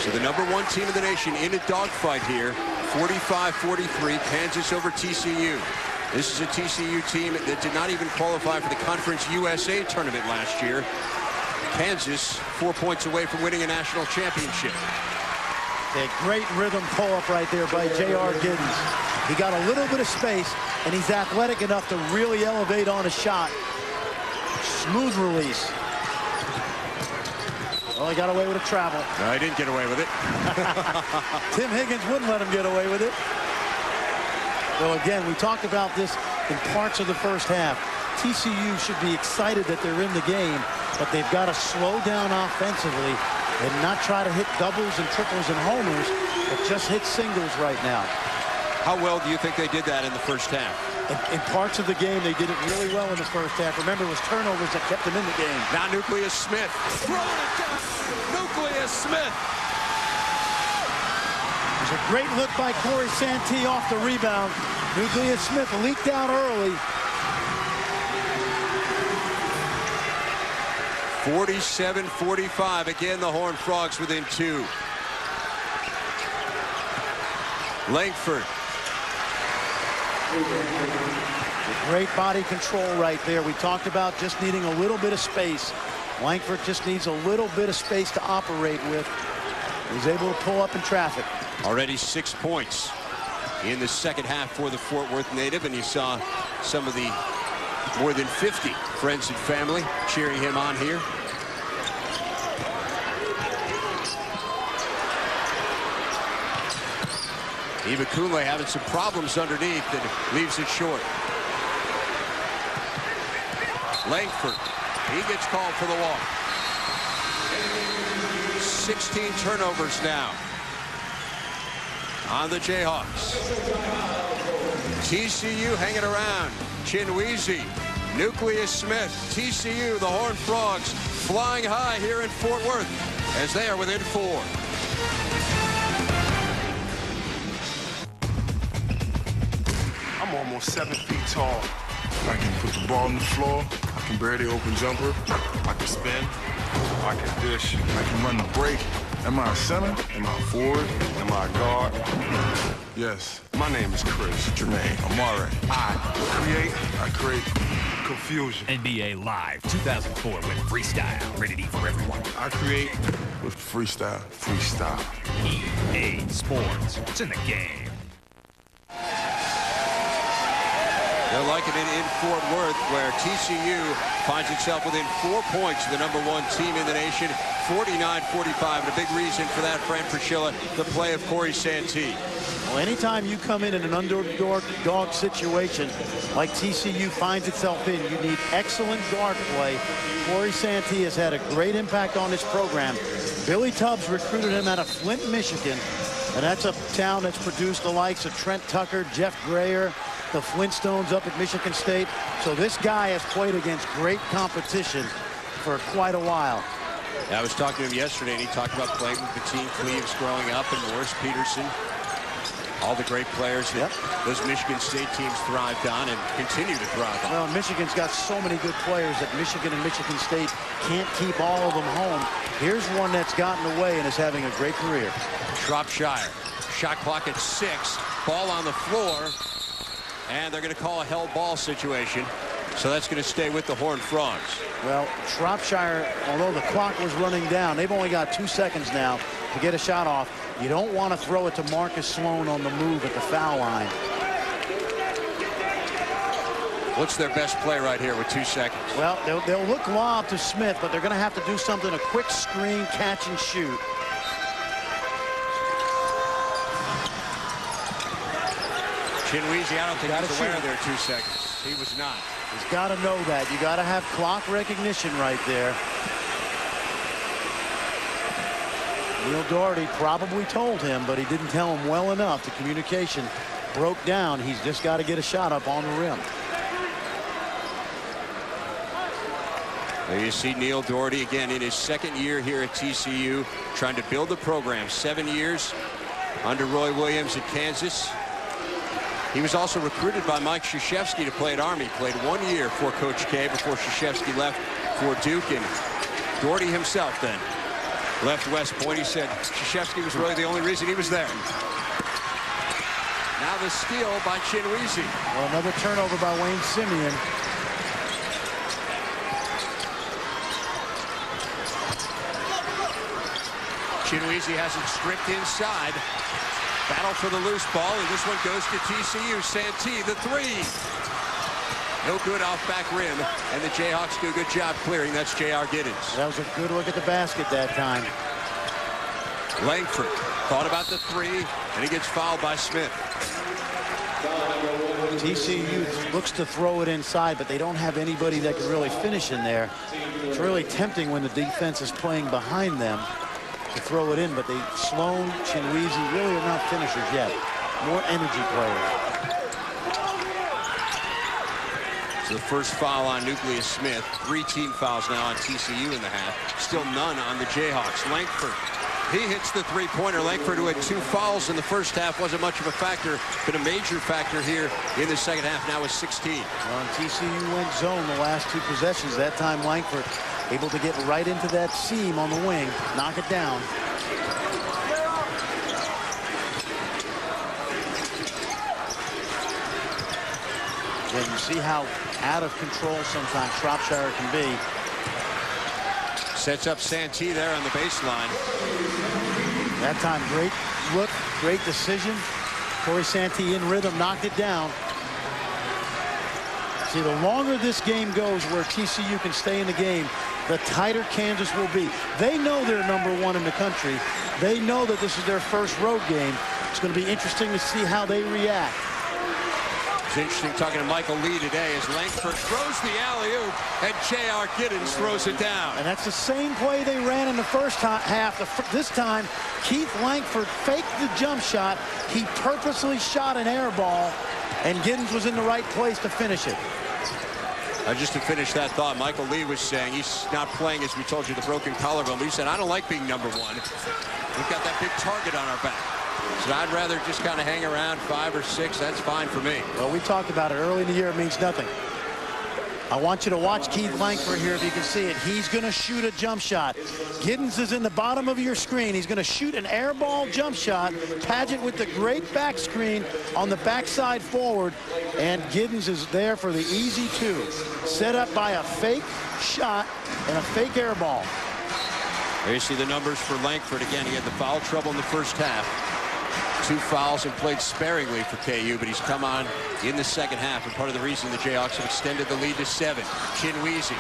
So the #1 team in the nation in a dogfight here. 45-43, Kansas over TCU. This is a TCU team that did not even qualify for the Conference USA tournament last year. Kansas 4 points away from winning a national championship. A great rhythm pull-up right there by J.R. Giddens. He got a little bit of space, and he's athletic enough to really elevate on a shot. Smooth release. Well, he got away with a travel. No, he didn't get away with it. Tim Higgins wouldn't let him get away with it. Well, again, we talked about this in parts of the first half. TCU should be excited that they're in the game, but they've got to slow down offensively and not try to hit doubles and triples and homers, but just hit singles right now. How well do you think they did that in the first half? In parts of the game, they did it really well in the first half. Remember, it was turnovers that kept them in the game. Now Nucleus Smith. Throwing it down. Nucleus Smith. There's a great look by Corey Santee off the rebound. Nucleus Smith leaked out early. 47-45. Again, the Horned Frogs within 2. Langford. Great body control right there. We talked about just needing a little bit of space. Langford just needs a little bit of space to operate with. He's able to pull up in traffic. Already 6 points in the second half for the Fort Worth native, and you saw some of the more than 50 friends and family cheering him on here. Eva Kunle having some problems underneath and leaves it short. Langford, he gets called for the walk. 16 turnovers now on the Jayhawks. TCU hanging around. Chinweezy, Nucleus Smith, TCU, the Horned Frogs flying high here in Fort Worth as they are within 4. I'm almost 7 feet tall. I can put the ball on the floor. I can barely open jumper. I can spin. I can dish. I can run the break. Am I a center? Am I a forward? Am I a guard? Yes. My name is Chris Jermaine Amare. I create confusion. NBA Live 2004 with freestyle. Rated E for everyone. I create with freestyle. Freestyle. EA Sports. It's in the game. They're liking it in Fort Worth, where TCU finds itself within 4 points of the #1 team in the nation, 49-45. And a big reason for that, Fran Fraschilla, the play of Corey Santee. Well, anytime you come in an underdog situation like TCU finds itself in, you need excellent guard play. Corey Santee has had a great impact on this program. Billy Tubbs recruited him out of Flint, Michigan, and that's a town that's produced the likes of Trent Tucker, Jeff Grayer, the Flintstones up at Michigan State. So this guy has played against great competition for quite a while. I was talking to him yesterday, and he talked about playing with Bettine Cleaves growing up and Morris Peterson. All the great players that those Michigan State teams thrived on and continue to thrive on. Well, Michigan's got so many good players that Michigan and Michigan State can't keep all of them home. Here's one that's gotten away and is having a great career. Shropshire. Shot clock at 6. Ball on the floor. And they're going to call a held ball situation. So that's going to stay with the Horned Frogs. Well, Shropshire, although the clock was running down, they've only got 2 seconds now to get a shot off. You don't want to throw it to Marcus Sloan on the move at the foul line. What's their best play right here with 2 seconds? Well, they'll look lob to Smith, but they're going to have to do something, a quick screen, catch and shoot. Chinweezy, I don't think he's aware of their 2 seconds. He was not. He's got to know that. You got to have clock recognition right there. Neil Doherty probably told him, but he didn't tell him well enough. The communication broke down. He's just got to get a shot up on the rim. There you see Neil Doherty again in his 2nd year here at TCU, trying to build the program. 7 years under Roy Williams at Kansas. He was also recruited by Mike Krzyzewski to play at Army. Played 1 year for Coach K before Krzyzewski left for Duke. And Doherty himself then left West Point. He said Krzyzewski was really the only reason he was there. Now the steal by Chinweezy. Well, another turnover by Wayne Simeon. Chinweezy has it stripped inside. Battle for the loose ball, and this one goes to TCU. Santee, the 3. No good off back rim, and the Jayhawks do a good job clearing. That's J.R. Giddens. That was a good look at the basket that time. Langford thought about the 3, and he gets fouled by Smith. TCU looks to throw it inside, but they don't have anybody that can really finish in there. It's really tempting when the defense is playing behind them to throw it in, but Sloan, Chinweezy really are not finishers yet. More energy players. So the first foul on Nucleus Smith. 3 team fouls now on TCU in the half. Still none on the Jayhawks. Langford, he hits the 3-pointer. Langford, who had 2 fouls in the first half, wasn't much of a factor, but a major factor here in the second half. Now is 16. Well, and TCU went zone the last 2 possessions. That time Langford able to get right into that seam on the wing, knock it down. Then you see how out of control sometimes Shropshire can be. Sets up Santee there on the baseline. That time, great look, great decision. Corey Santee in rhythm, knocked it down. See, the longer this game goes where TCU can stay in the game, the tighter Kansas will be. They know they're #1 in the country. They know that this is their first road game. It's going to be interesting to see how they react. It's interesting talking to Michael Lee today as Langford throws the alley-oop and J.R. Giddens throws it down. And that's the same play they ran in the first half. This time, Keith Langford faked the jump shot. He purposely shot an air ball, and Giddens was in the right place to finish it. Just to finish that thought, Michael Lee was saying he's not playing, as we told you, the broken collarbone, but he said, I don't like being #1. We've got that big target on our back. So I'd rather just kind of hang around 5 or 6. That's fine for me. Well, we talked about it early in the year. It means nothing. I want you to watch Keith Langford here if you can see it. He's going to shoot a jump shot. Giddens is in the bottom of your screen. He's going to shoot an air ball jump shot. Paget with the great back screen on the backside forward. And Giddens is there for the easy 2. Set up by a fake shot and a fake air ball. There you see the numbers for Langford. Again, he had the foul trouble in the first half. 2 fouls and played sparingly for KU, but he's come on in the second half, and part of the reason the Jayhawks have extended the lead to 7. Chinweezy.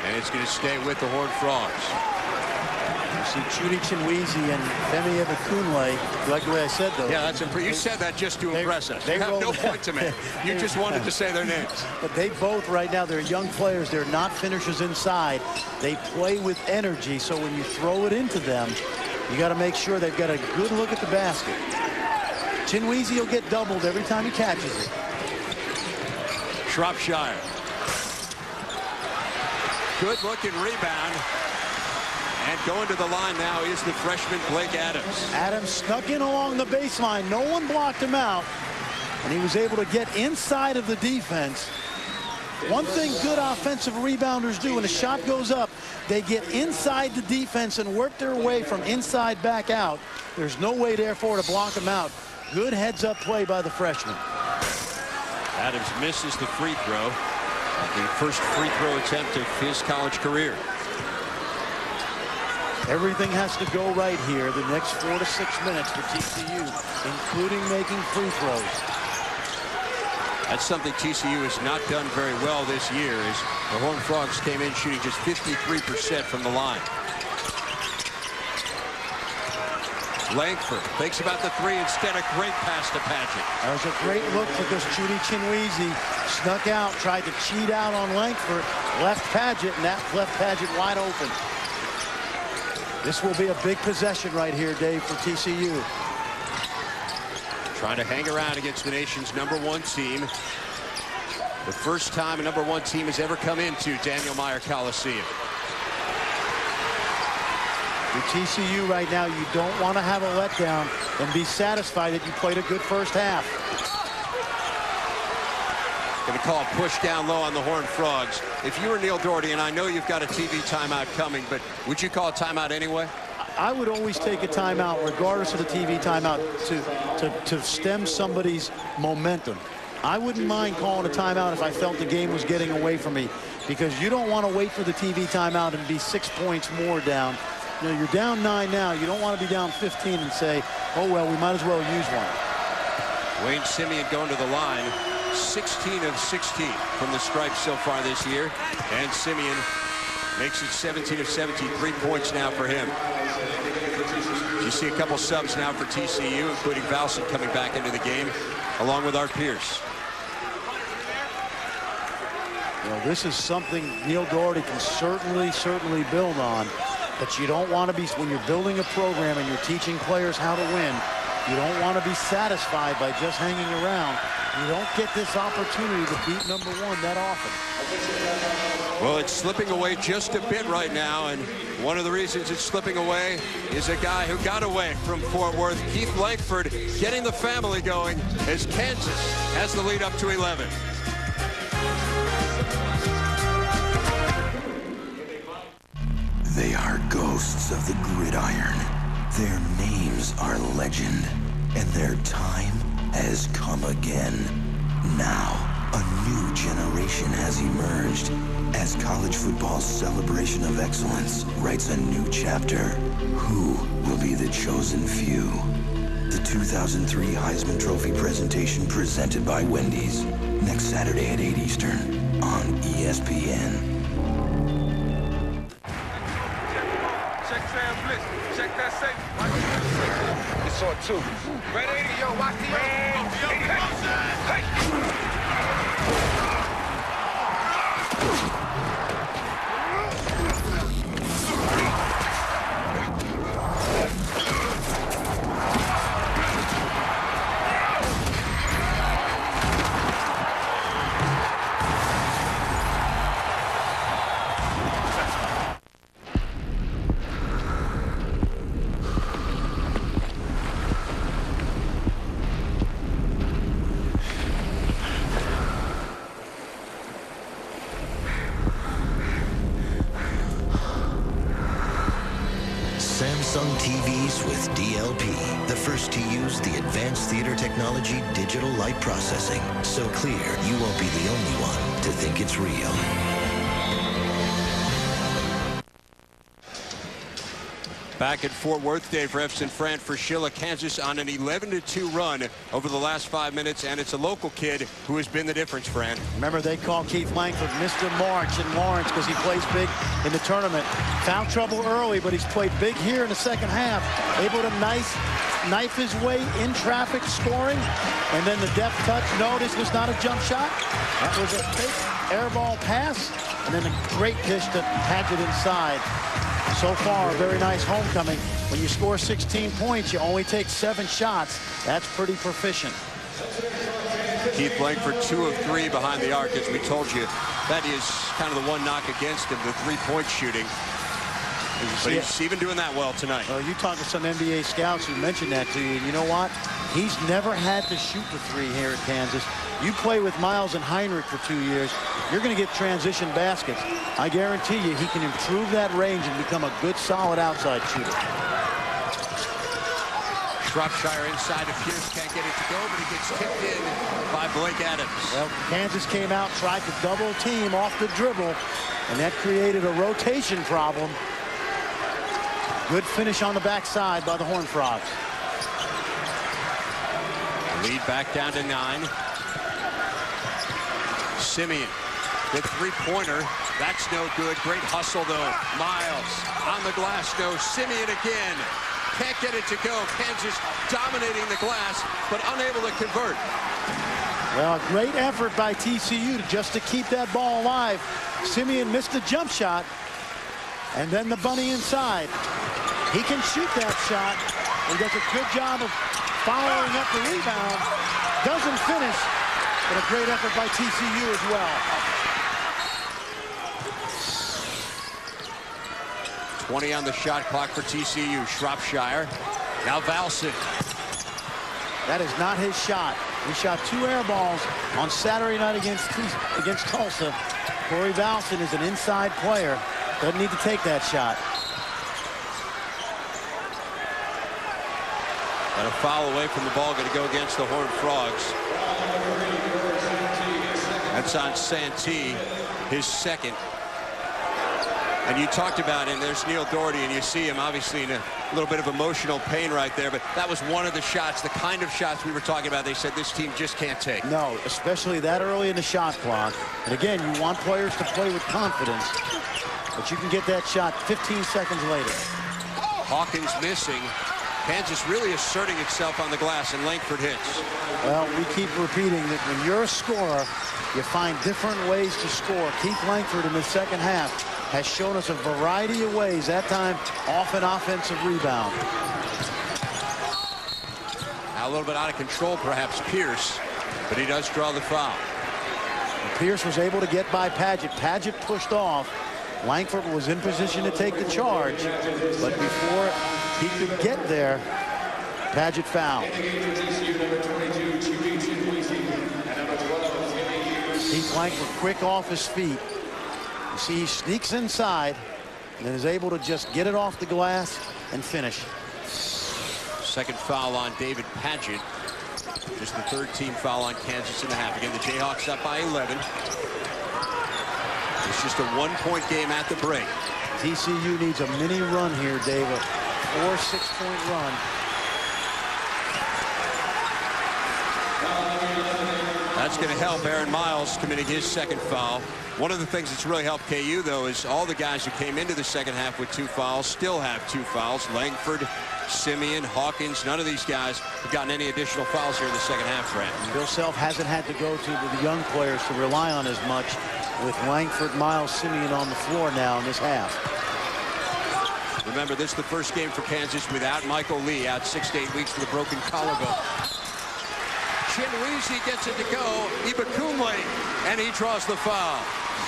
And it's going to stay with the Horned Frogs. You see Judy Chinweezy and Femi Ebekunle. You like the way I said those? Yeah, that's impressive. You said that just to impress us. They have no point to make. You just wanted to say their names. But they both right now, they're young players. They're not finishers inside. They play with energy, so when you throw it into them, you got to make sure they've got a good look at the basket. Chinweezy will get doubled every time he catches it. Shropshire. Good looking rebound. And going to the line now is the freshman Blake Adams. Adams snuck in along the baseline. No one blocked him out. And he was able to get inside of the defense. One thing good offensive rebounders do when a shot goes up, they get inside the defense and work their way from inside back out. There's no way, therefore, to block them out. Good heads-up play by the freshman. Adams misses the free throw. The first free throw attempt of his college career. Everything has to go right here the next 4 to 6 minutes for TCU, including making free throws. That's something TCU has not done very well this year, as the Horned Frogs came in shooting just 53% from the line. Langford thinks about the three instead. A great pass to Paget. That was a great look because Judy Chinweezy snuck out, tried to cheat out on Langford, left Paget, and that left Paget wide open. This will be a big possession right here, Dave, for TCU. Trying to hang around against the nation's #1 team. The first time a #1 team has ever come into Daniel Meyer Coliseum. For TCU right now, you don't want to have a letdown and be satisfied that you played a good first half. Going to call a push down low on the Horned Frogs. If you were Neil Doherty, and I know you've got a TV timeout coming, but would you call a timeout anyway? I would always take a timeout, regardless of the TV timeout, to stem somebody's momentum. I wouldn't mind calling a timeout if I felt the game was getting away from me, because you don't want to wait for the TV timeout and be 6 points more down. You know, you're down 9 now. You don't want to be down 15 and say, oh, well, we might as well use one. Wayne Simeon going to the line. 16 of 16 from the stripe so far this year. And Simeon makes it 17 of 17. 3 points now for him. You see a couple subs now for TCU, including Valson coming back into the game, along with Art Pierce. Well, this is something Neil Doherty can certainly build on. But you don't want to be, when you're building a program and you're teaching players how to win, you don't want to be satisfied by just hanging around. You don't get this opportunity to beat #1 that often. Well, it's slipping away just a bit right now, and one of the reasons it's slipping away is a guy who got away from Fort Worth, Keith Langford, getting the family going as Kansas has the lead up to 11. They are ghosts of the gridiron. Their names are legend, and their time has come again. Now, a new generation has emerged as college football's celebration of excellence writes a new chapter. Who will be the chosen few? The 2003 Heisman Trophy presentation presented by Wendy's. Next Saturday at 8 Eastern on ESPN. Check that safe. It's on 2. Ready? Yo, watch the hey. Samsung TVs with DLP, the first to use the advanced theater technology digital light processing. So clear, you won't be the only one to think it's real. Back at Fort Worth, Dave Refs and Fran Fraschilla, Kansas on an 11-2 run over the last 5 minutes, and it's a local kid who has been the difference, Fran. Remember, they call Keith Langford Mr. March in Lawrence because he plays big in the tournament. Found trouble early, but he's played big here in the second half. Able to knife his way in traffic, scoring, and then the deft touch. No, this was not a jump shot. That was a fake air ball pass, and then a great dish to Paget inside. So far, a very nice homecoming. When you score 16 points, you only take 7 shots. That's pretty proficient. Keith Langford, 2 of 3 behind the arc, as we told you. That is kind of the one knock against him, the 3-point shooting. But he's even doing that well tonight. Well, you talk to some NBA scouts who mentioned that to you, and you know what? He's never had to shoot the 3 here at Kansas. You play with Miles and Heinrich for 2 years, you're going to get transition baskets. I guarantee you he can improve that range and become a good, solid outside shooter. Shropshire inside to Pierce, can't get it to go, but he gets tipped in by Blake Adams. Well, Kansas came out, tried to double team off the dribble, and that created a rotation problem. Good finish on the backside by the Horned Frogs. Lead back down to 9. Simeon, the three-pointer. That's no good. Great hustle, though. Miles on the glass, no. Simeon again. Can't get it to go. Kansas dominating the glass, but unable to convert. Well, a great effort by TCU just to keep that ball alive. Simeon missed the jump shot, and then the bunny inside. He can shoot that shot. He does a good job of following up the rebound. Doesn't finish, but a great effort by TCU as well. 20 on the shot clock for TCU. Shropshire. Now Valson. That is not his shot. He shot 2 air balls on Saturday night against Tulsa. Corey Valson is an inside player. Doesn't need to take that shot. Got a foul away from the ball, going to go against the Horned Frogs. That's on Santee, his second. And you talked about him. There's Neil Doherty, and you see him obviously in a little bit of emotional pain right there. But that was one of the shots, the kind of shots we were talking about. They said this team just can't take. No, especially that early in the shot clock. And again, you want players to play with confidence. But you can get that shot 15 seconds later. Hawkins missing. Kansas really asserting itself on the glass, and Langford hits. Well, we keep repeating that when you're a scorer, you find different ways to score. Keith Langford in the second half has shown us a variety of ways, that time off an offensive rebound. Now a little bit out of control, perhaps, Pierce, but he does draw the foul. Pierce was able to get by Padgett. Padgett pushed off. Langford was in position to take the charge, but before he could get there, Padgett fouled. Keith Langford quick off his feet. You see, he sneaks inside and then is able to just get it off the glass and finish. Second foul on David Padgett. Just the third team foul on Kansas in the half. Again, the Jayhawks up by 11. It's just a one-point game at the break. TCU needs a mini run here, Dave. A 4 6-point run. That's going to help Aaron Miles committing his second foul. One of the things that's really helped KU, though, is all the guys who came into the second half with 2 fouls still have 2 fouls. Langford, Simeon, Hawkins, none of these guys have gotten any additional fouls here in the second half, Brad. Bill Self hasn't had to go to the young players to rely on as much, with Langford, Miles, Simeon on the floor now in this half. Remember, this is the first game for Kansas without Michael Lee, out 6 to 8 weeks with a broken collarbone. Chinweezy gets it to go. Ibakumle, and he draws the foul.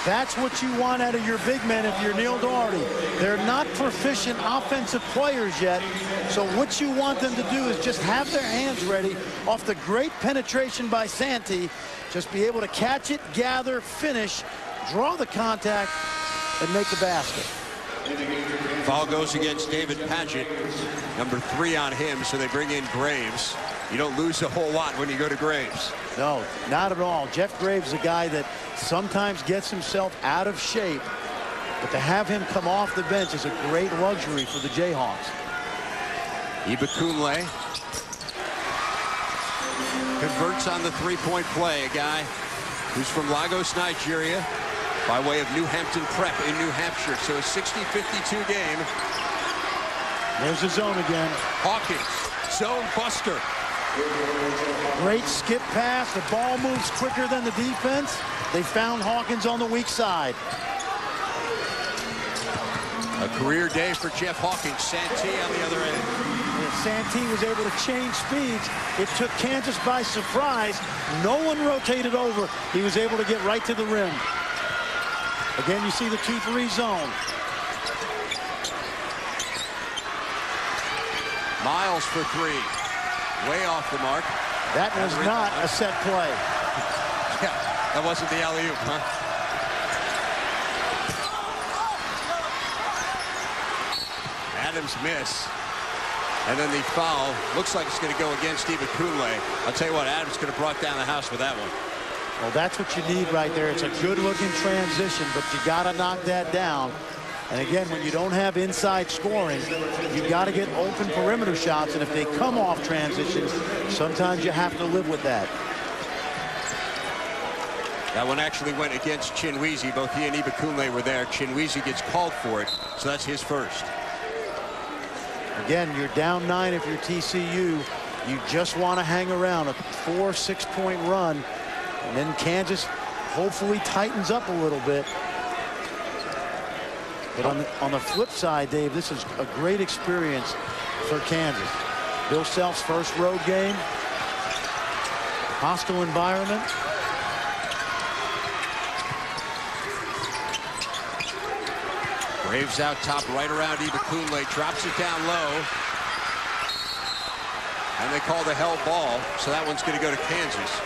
That's what you want out of your big men if you're Neil Doherty. They're not proficient offensive players yet, so what you want them to do is just have their hands ready off the great penetration by Santee. Just be able to catch it, gather, finish, draw the contact, and make the basket. Foul goes against David Padgett, number 3 on him, so they bring in Graves. You don't lose a whole lot when you go to Graves. No, not at all. Jeff Graves is a guy that sometimes gets himself out of shape, but to have him come off the bench is a great luxury for the Jayhawks. Ibakumle converts on the three-point play, a guy who's from Lagos, Nigeria, by way of New Hampton Prep in New Hampshire. So a 60-52 game. There's the zone again. Hawkins, zone buster. Great skip pass. The ball moves quicker than the defense. They found Hawkins on the weak side. A career day for Jeff Hawkins. Santee on the other end. Santee was able to change speeds. It took Kansas by surprise. No one rotated over. He was able to get right to the rim. Again, you see the 2-3 zone. Miles for 3. Way off the mark. That was not a set play. Yeah, that wasn't the alley-oop, huh? Adams miss. And then the foul looks like it's going to go against Stephen Kunle. I'll tell you what, Adams could have brought down the house with that one. Well, that's what you need right there. It's a good-looking transition, but you got to knock that down. And again, when you don't have inside scoring, you got to get open perimeter shots. And if they come off transitions, sometimes you have to live with that. That one actually went against Chinwizi. Both he and Ibakunle were there. Chinwizi gets called for it, so that's his first. Again, you're down 9 if you're TCU. You just want to hang around a 4-6 point run, and then Kansas hopefully tightens up a little bit. But on the flip side, Dave, this is a great experience for Kansas. Bill Self's first road game, hostile environment. Braves out top right around Ibakunle, drops it down low. And they call the held ball, so that one's going to go to Kansas.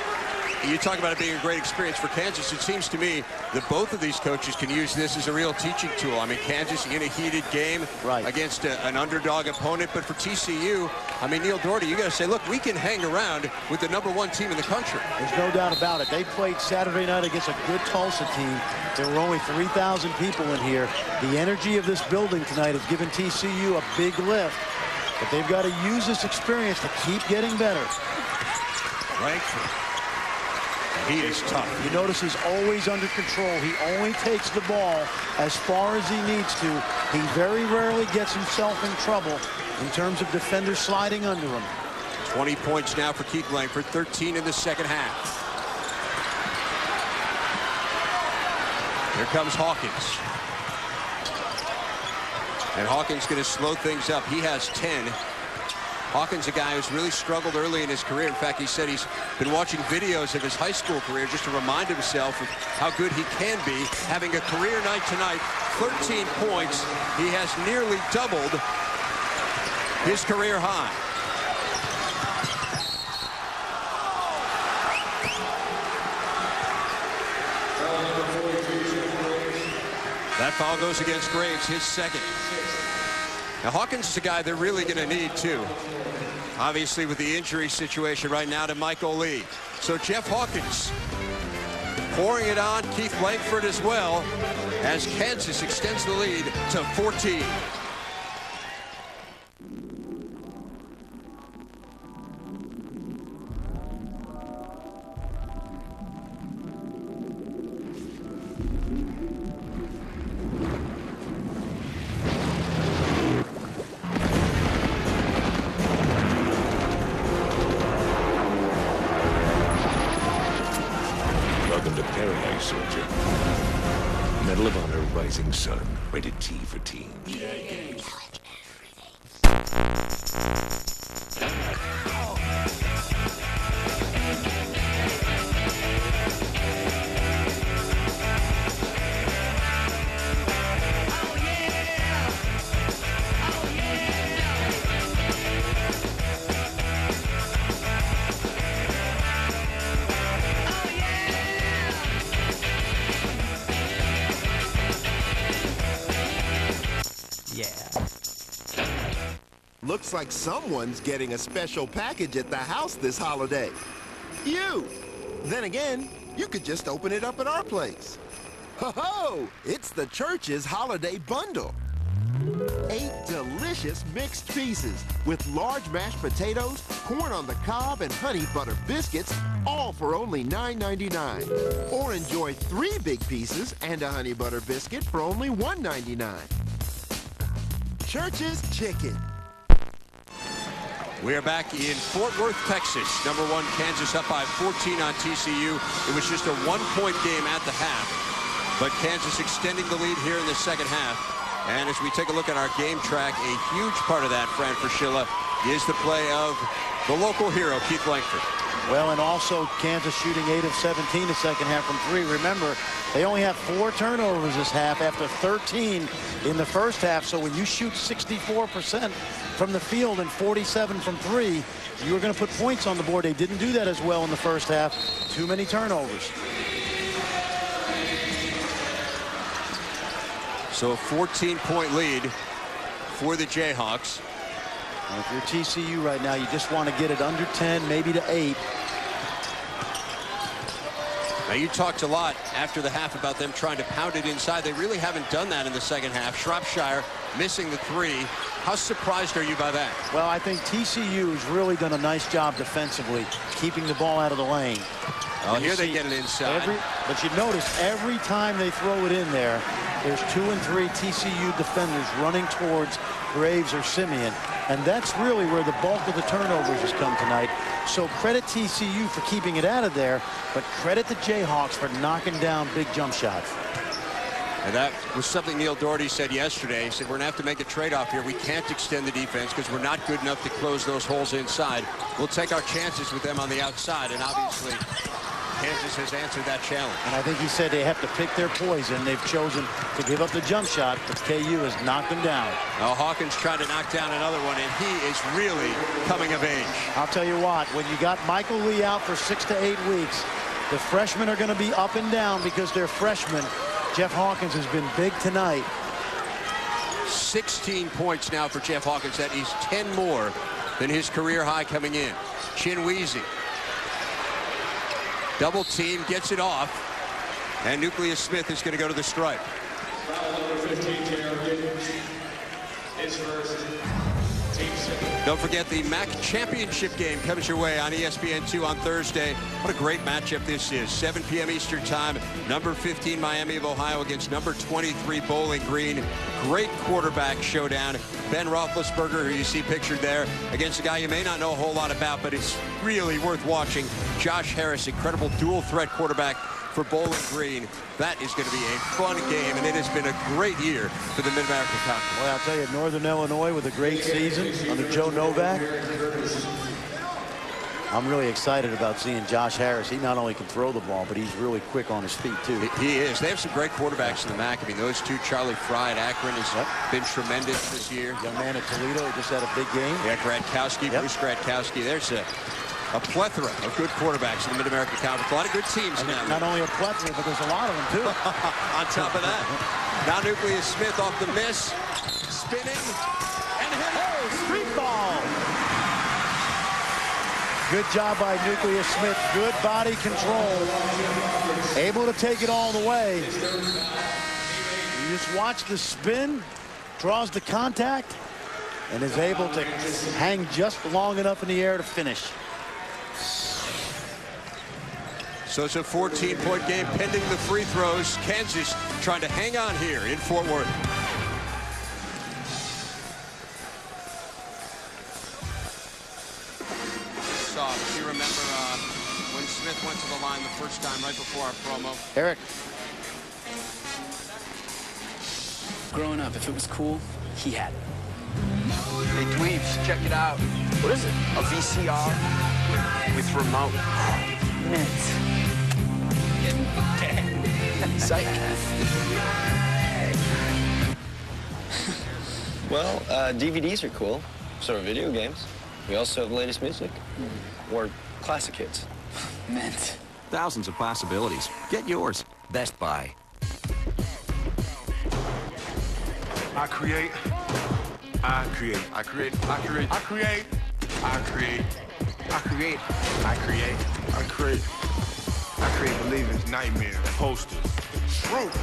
You talk about it being a great experience for Kansas. It seems to me that both of these coaches can use this as a real teaching tool. I mean, Kansas in a heated game against an underdog opponent. But for TCU, I mean, Neil Doherty, you got to say, look, we can hang around with the #1 team in the country. There's no doubt about it. They played Saturday night against a good Tulsa team. There were only 3,000 people in here. The energy of this building tonight has given TCU a big lift. But they've got to use this experience to keep getting better. Langford. He is tough. You notice he's always under control. He only takes the ball as far as he needs to. He very rarely gets himself in trouble in terms of defenders sliding under him. 20 points now for Keith Langford, 13 in the second half. Here comes Hawkins. And Hawkins going to slow things up. He has 10. Hawkins, a guy who's really struggled early in his career. In fact, he said he's been watching videos of his high school career just to remind himself of how good he can be. Having a career night tonight, 13 points. He has nearly doubled his career high. That foul goes against Graves, his second. Now, Hawkins is a guy they're really going to need, too. Obviously, with the injury situation right now to Michael Lee. So Jeff Hawkins pouring it on Keith Langford as well as Kansas extends the lead to 14. Soldier. Medal of Honor, Rising Sun. Rated T for teens. Looks like someone's getting a special package at the house this holiday. You! Then again, you could just open it up at our place. Ho-ho! It's the church's holiday bundle. 8 delicious mixed pieces with large mashed potatoes, corn on the cob, and honey butter biscuits, all for only $9.99. Or enjoy 3 big pieces and a honey butter biscuit for only $1.99. Church's Chicken. We are back in Fort Worth, Texas. #1 Kansas up by 14 on TCU. It was just a 1-point game at the half, but Kansas extending the lead here in the second half. And as we take a look at our game track, a huge part of that, Fran Fraschilla, is the play of the local hero, Keith Langford. Well, and also Kansas shooting 8 of 17 the second half from 3. Remember, they only have 4 turnovers this half after 13 in the first half. So when you shoot 64% from the field and 47 from 3, you're going to put points on the board. They didn't do that as well in the first half. Too many turnovers. So a 14-point lead for the Jayhawks. And if you're TCU right now, you just want to get it under 10, maybe to 8. Now, you talked a lot after the half about them trying to pound it inside. They really haven't done that in the second half. Shropshire missing the 3. How surprised are you by that? Well, I think TCU has really done a nice job defensively, keeping the ball out of the lane. Oh, here they get it inside. But you notice every time they throw it in there, there's 2 and 3 TCU defenders running towards Graves or Simeon. And that's really where the bulk of the turnovers has come tonight. So credit TCU for keeping it out of there, but credit the Jayhawks for knocking down big jump shots. And that was something Neil Doherty said yesterday. He said, we're going to have to make a trade-off here. We can't extend the defense because we're not good enough to close those holes inside. We'll take our chances with them on the outside. And obviously, Kansas has answered that challenge. And I think he said they have to pick their poison. They've chosen to give up the jump shot, but KU has knocked them down. Now, Hawkins trying to knock down another one, and he is really coming of age. I'll tell you what, when you got Michael Lee out for 6 to 8 weeks, the freshmen are going to be up and down because they're freshmen. Jeff Hawkins has been big tonight. 16 points now for Jeff Hawkins. That is 10 more than his career high coming in. Chinweezy. Double team, gets it off. And Nucleus Smith is going to go to the stripe. Don't forget the MAC championship game comes your way on ESPN2 on Thursday. What a great matchup this is. 7 p.m. Eastern time. Number 15 Miami of Ohio against number 23 Bowling Green. Great quarterback showdown. Ben Roethlisberger, who you see pictured there, against a guy you may not know a whole lot about, but it's really worth watching. Josh Harris, incredible dual threat quarterback for Bowling Green. That is going to be a fun game, and it has been a great year for the Mid-American Conference. Well, I'll tell you, Northern Illinois with a great season under Joe Novak. I'm really excited about seeing Josh Harris. He not only can throw the ball, but he's really quick on his feet, too. He is. They have some great quarterbacks in the MAC. I mean, those two, Charlie Fry at Akron, has been tremendous this year. Young man at Toledo just had a big game. Yeah, Gradkowski, Bruce Gradkowski. There's a plethora of good quarterbacks in the Mid-American Conference. A lot of good teams in that. Not only a plethora, but there's a lot of them, too. On top of that. Now Nucleus Smith off the miss. Spinning. And hit it. Oh, street ball. Good job by Nucleus Smith. Good body control. Able to take it all the way. You just watch the spin. Draws the contact. And is able to hang just long enough in the air to finish. So it's a 14-point game pending the free throws. Kansas trying to hang on here in Fort Worth. So, you remember when Smith went to the line the first time right before our promo? Eric. Growing up, if it was cool, he had it. Hey, dweebs, check it out. What is it? A VCR with remote. Mint. Psych. Well, DVDs are cool. So are video games. We also have the latest music. Or classic hits. Mint. Thousands of possibilities. Get yours. Best Buy. I create. I create. I create. I create. I create. I create. I create. I create. I create. I create believers, nightmares, posters, truth.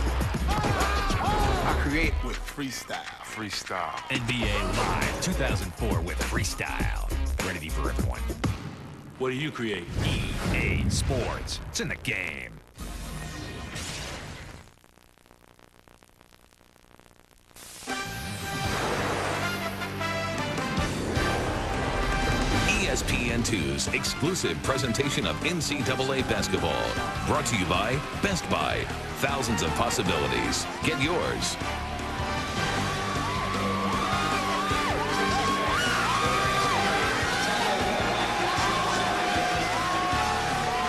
I create with freestyle. Freestyle. NBA Live 2004 with freestyle. Ready for everyone. What do you create? EA Sports. It's in the game. ESPN2's exclusive presentation of NCAA basketball. Brought to you by Best Buy. Thousands of possibilities. Get yours.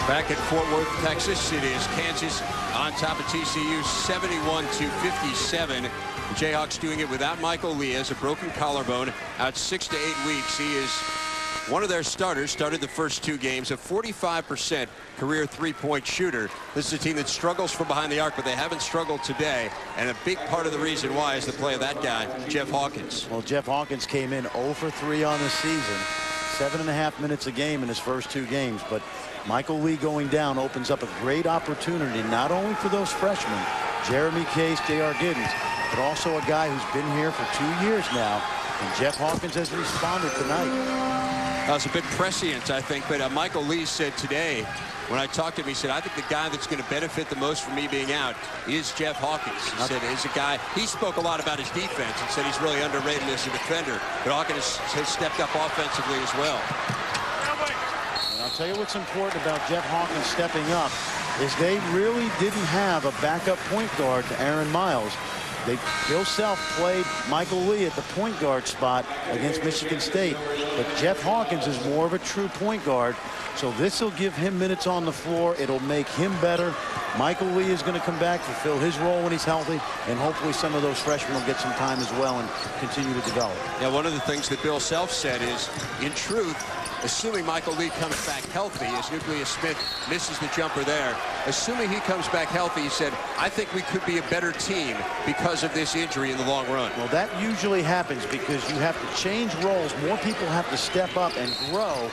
Back at Fort Worth, Texas, it is Kansas on top of TCU 71-57. The Jayhawks doing it without Michael Lee as a broken collarbone out 6 to 8 weeks. He is One of their starters started the first 2 games, a 45% career three-point shooter. This is a team that struggles from behind the arc, but they haven't struggled today. And a big part of the reason why is the play of that guy, Jeff Hawkins. Well, Jeff Hawkins came in 0 for 3 on the season. 7.5 minutes a game in his first 2 games. But Michael Lee going down opens up a great opportunity, not only for those freshmen, Jeremy Case, J.R. Giddens, but also a guy who's been here for 2 years now. And Jeff Hawkins has responded tonight. That was a bit prescient, I think, but Michael Lee said today, when I talked to him, he said, I think the guy that's going to benefit the most from me being out is Jeff Hawkins. He said he's a guy, he spoke a lot about his defense and said he's really underrated as a defender, but Hawkins has stepped up offensively as well. And I'll tell you what's important about Jeff Hawkins stepping up is they really didn't have a backup point guard to Aaron Miles. Bill Self played Michael Lee at the point guard spot against Michigan State, but Jeff Hawkins is more of a true point guard, so this will give him minutes on the floor. It'll make him better. Michael Lee is going to come back, fulfill his role when he's healthy, and hopefully some of those freshmen will get some time as well and continue to develop. Yeah, one of the things that Bill Self said is, in truth, assuming Michael Lee comes back healthy, as Nucleus Smith misses the jumper there, assuming he comes back healthy, he said, I think we could be a better team because of this injury in the long run. Well, that usually happens because you have to change roles. More people have to step up and grow.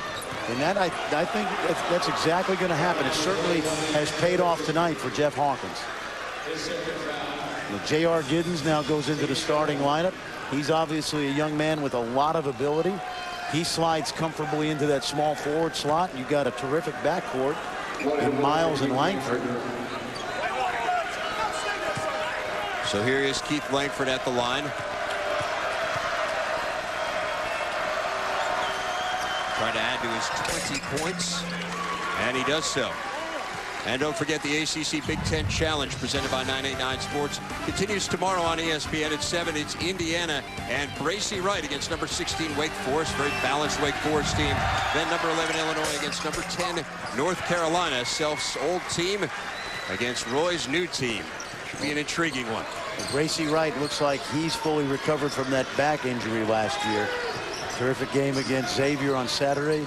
And that, I think that's exactly going to happen. It certainly has paid off tonight for Jeff Hawkins. J.R. Giddens now goes into the starting lineup. He's obviously a young man with a lot of ability. He slides comfortably into that small forward slot. You've got a terrific backcourt in Miles and Langford. So here is Keith Langford at the line. Trying to add to his 20 points, and he does so. And don't forget the ACC Big Ten Challenge presented by 989 Sports continues tomorrow on ESPN at 7. It's Indiana and Bracy Wright against number 16 Wake Forest. Very balanced Wake Forest team. Then number 11 Illinois against number 10 North Carolina. Self's old team against Roy's new team. Should be an intriguing one. Bracy Wright looks like he's fully recovered from that back injury last year. Terrific game against Xavier on Saturday.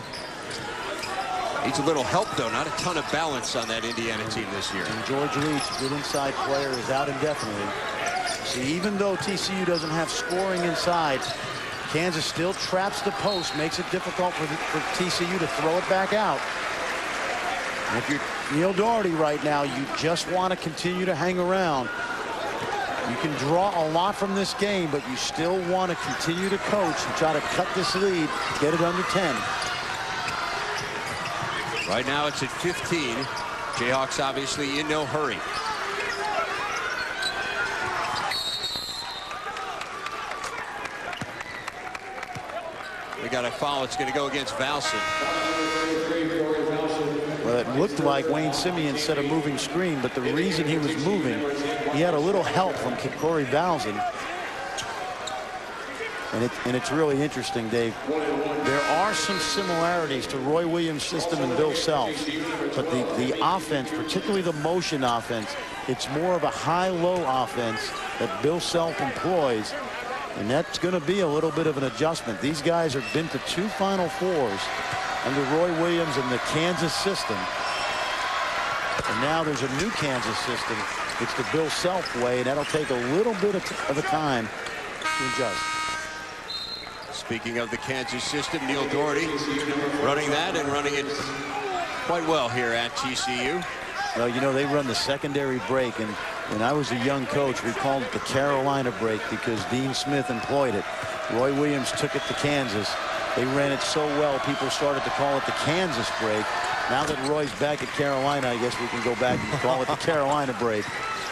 Needs a little help, though. Not a ton of balance on that Indiana team this year. And George Leach, good inside player, is out indefinitely. See, even though TCU doesn't have scoring inside, Kansas still traps the post, makes it difficult for TCU to throw it back out. And if you're Neil Doherty right now, you just want to continue to hang around. You can draw a lot from this game, but you still want to continue to coach and try to cut this lead, get it under 10. Right now it's at 15. Jayhawks obviously in no hurry. We got a foul. It's going to go against Valson. Well, it looked like Wayne Simeon set a moving screen, but the reason he was moving, he had a little help from Corey Valson. And it's really interesting, Dave. There are some similarities to Roy Williams' system and Bill Self's, but the offense, particularly the motion offense, it's more of a high-low offense that Bill Self employs, and that's going to be a little bit of an adjustment. These guys have been to 2 Final Fours under Roy Williams and the Kansas system, and now there's a new Kansas system. It's the Bill Self way, and that'll take a little bit of a time to adjust. Speaking of the Kansas system, Neil Doherty running that and running it quite well here at TCU. Well, you know, they run the secondary break, and when I was a young coach, we called it the Carolina break because Dean Smith employed it. Roy Williams took it to Kansas. They ran it so well, people started to call it the Kansas break. Now that Roy's back at Carolina, I guess we can go back and call it the Carolina break.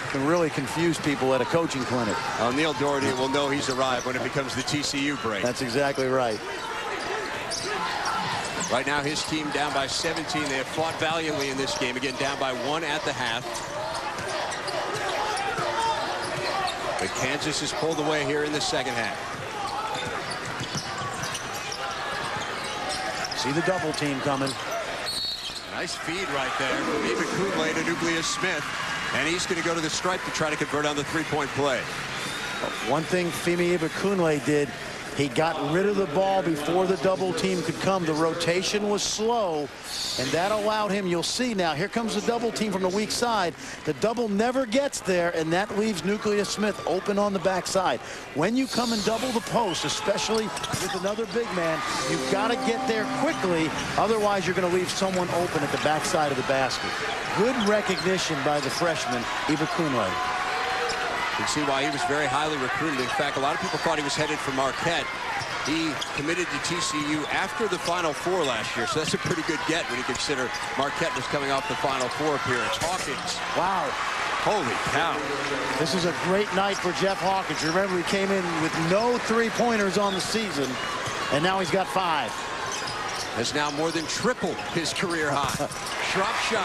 Can really confuse people at a coaching clinic. Neil Doherty will know he's arrived when it becomes the TCU break. That's exactly right. Right now his team down by 17. They have fought valiantly in this game. Again, down by 1 at the half. But Kansas has pulled away here in the second half. See the double team coming. Nice feed right there from Eva Kunle to Nucleus Smith. And he's going to go to the stripe to try to convert on the three-point play. One thing Femi Ibekunle did, He got rid of the ball before the double team could come. The rotation was slow, and that allowed him. You'll see now, here comes the double team from the weak side. The double never gets there, and that leaves Nucleus Smith open on the backside. When you come and double the post, especially with another big man, you've got to get there quickly. Otherwise, you're going to leave someone open at the backside of the basket. Good recognition by the freshman, Ibakunle. You can see why he was very highly recruited. In fact, a lot of people thought he was headed for Marquette. He committed to TCU after the Final Four last year, so that's a pretty good get when you consider Marquette was coming off the Final Four appearance. Hawkins. Wow. Holy cow. This is a great night for Jeff Hawkins. Remember, he came in with no three-pointers on the season, and now he's got 5. Has now more than tripled his career high. Shropshire.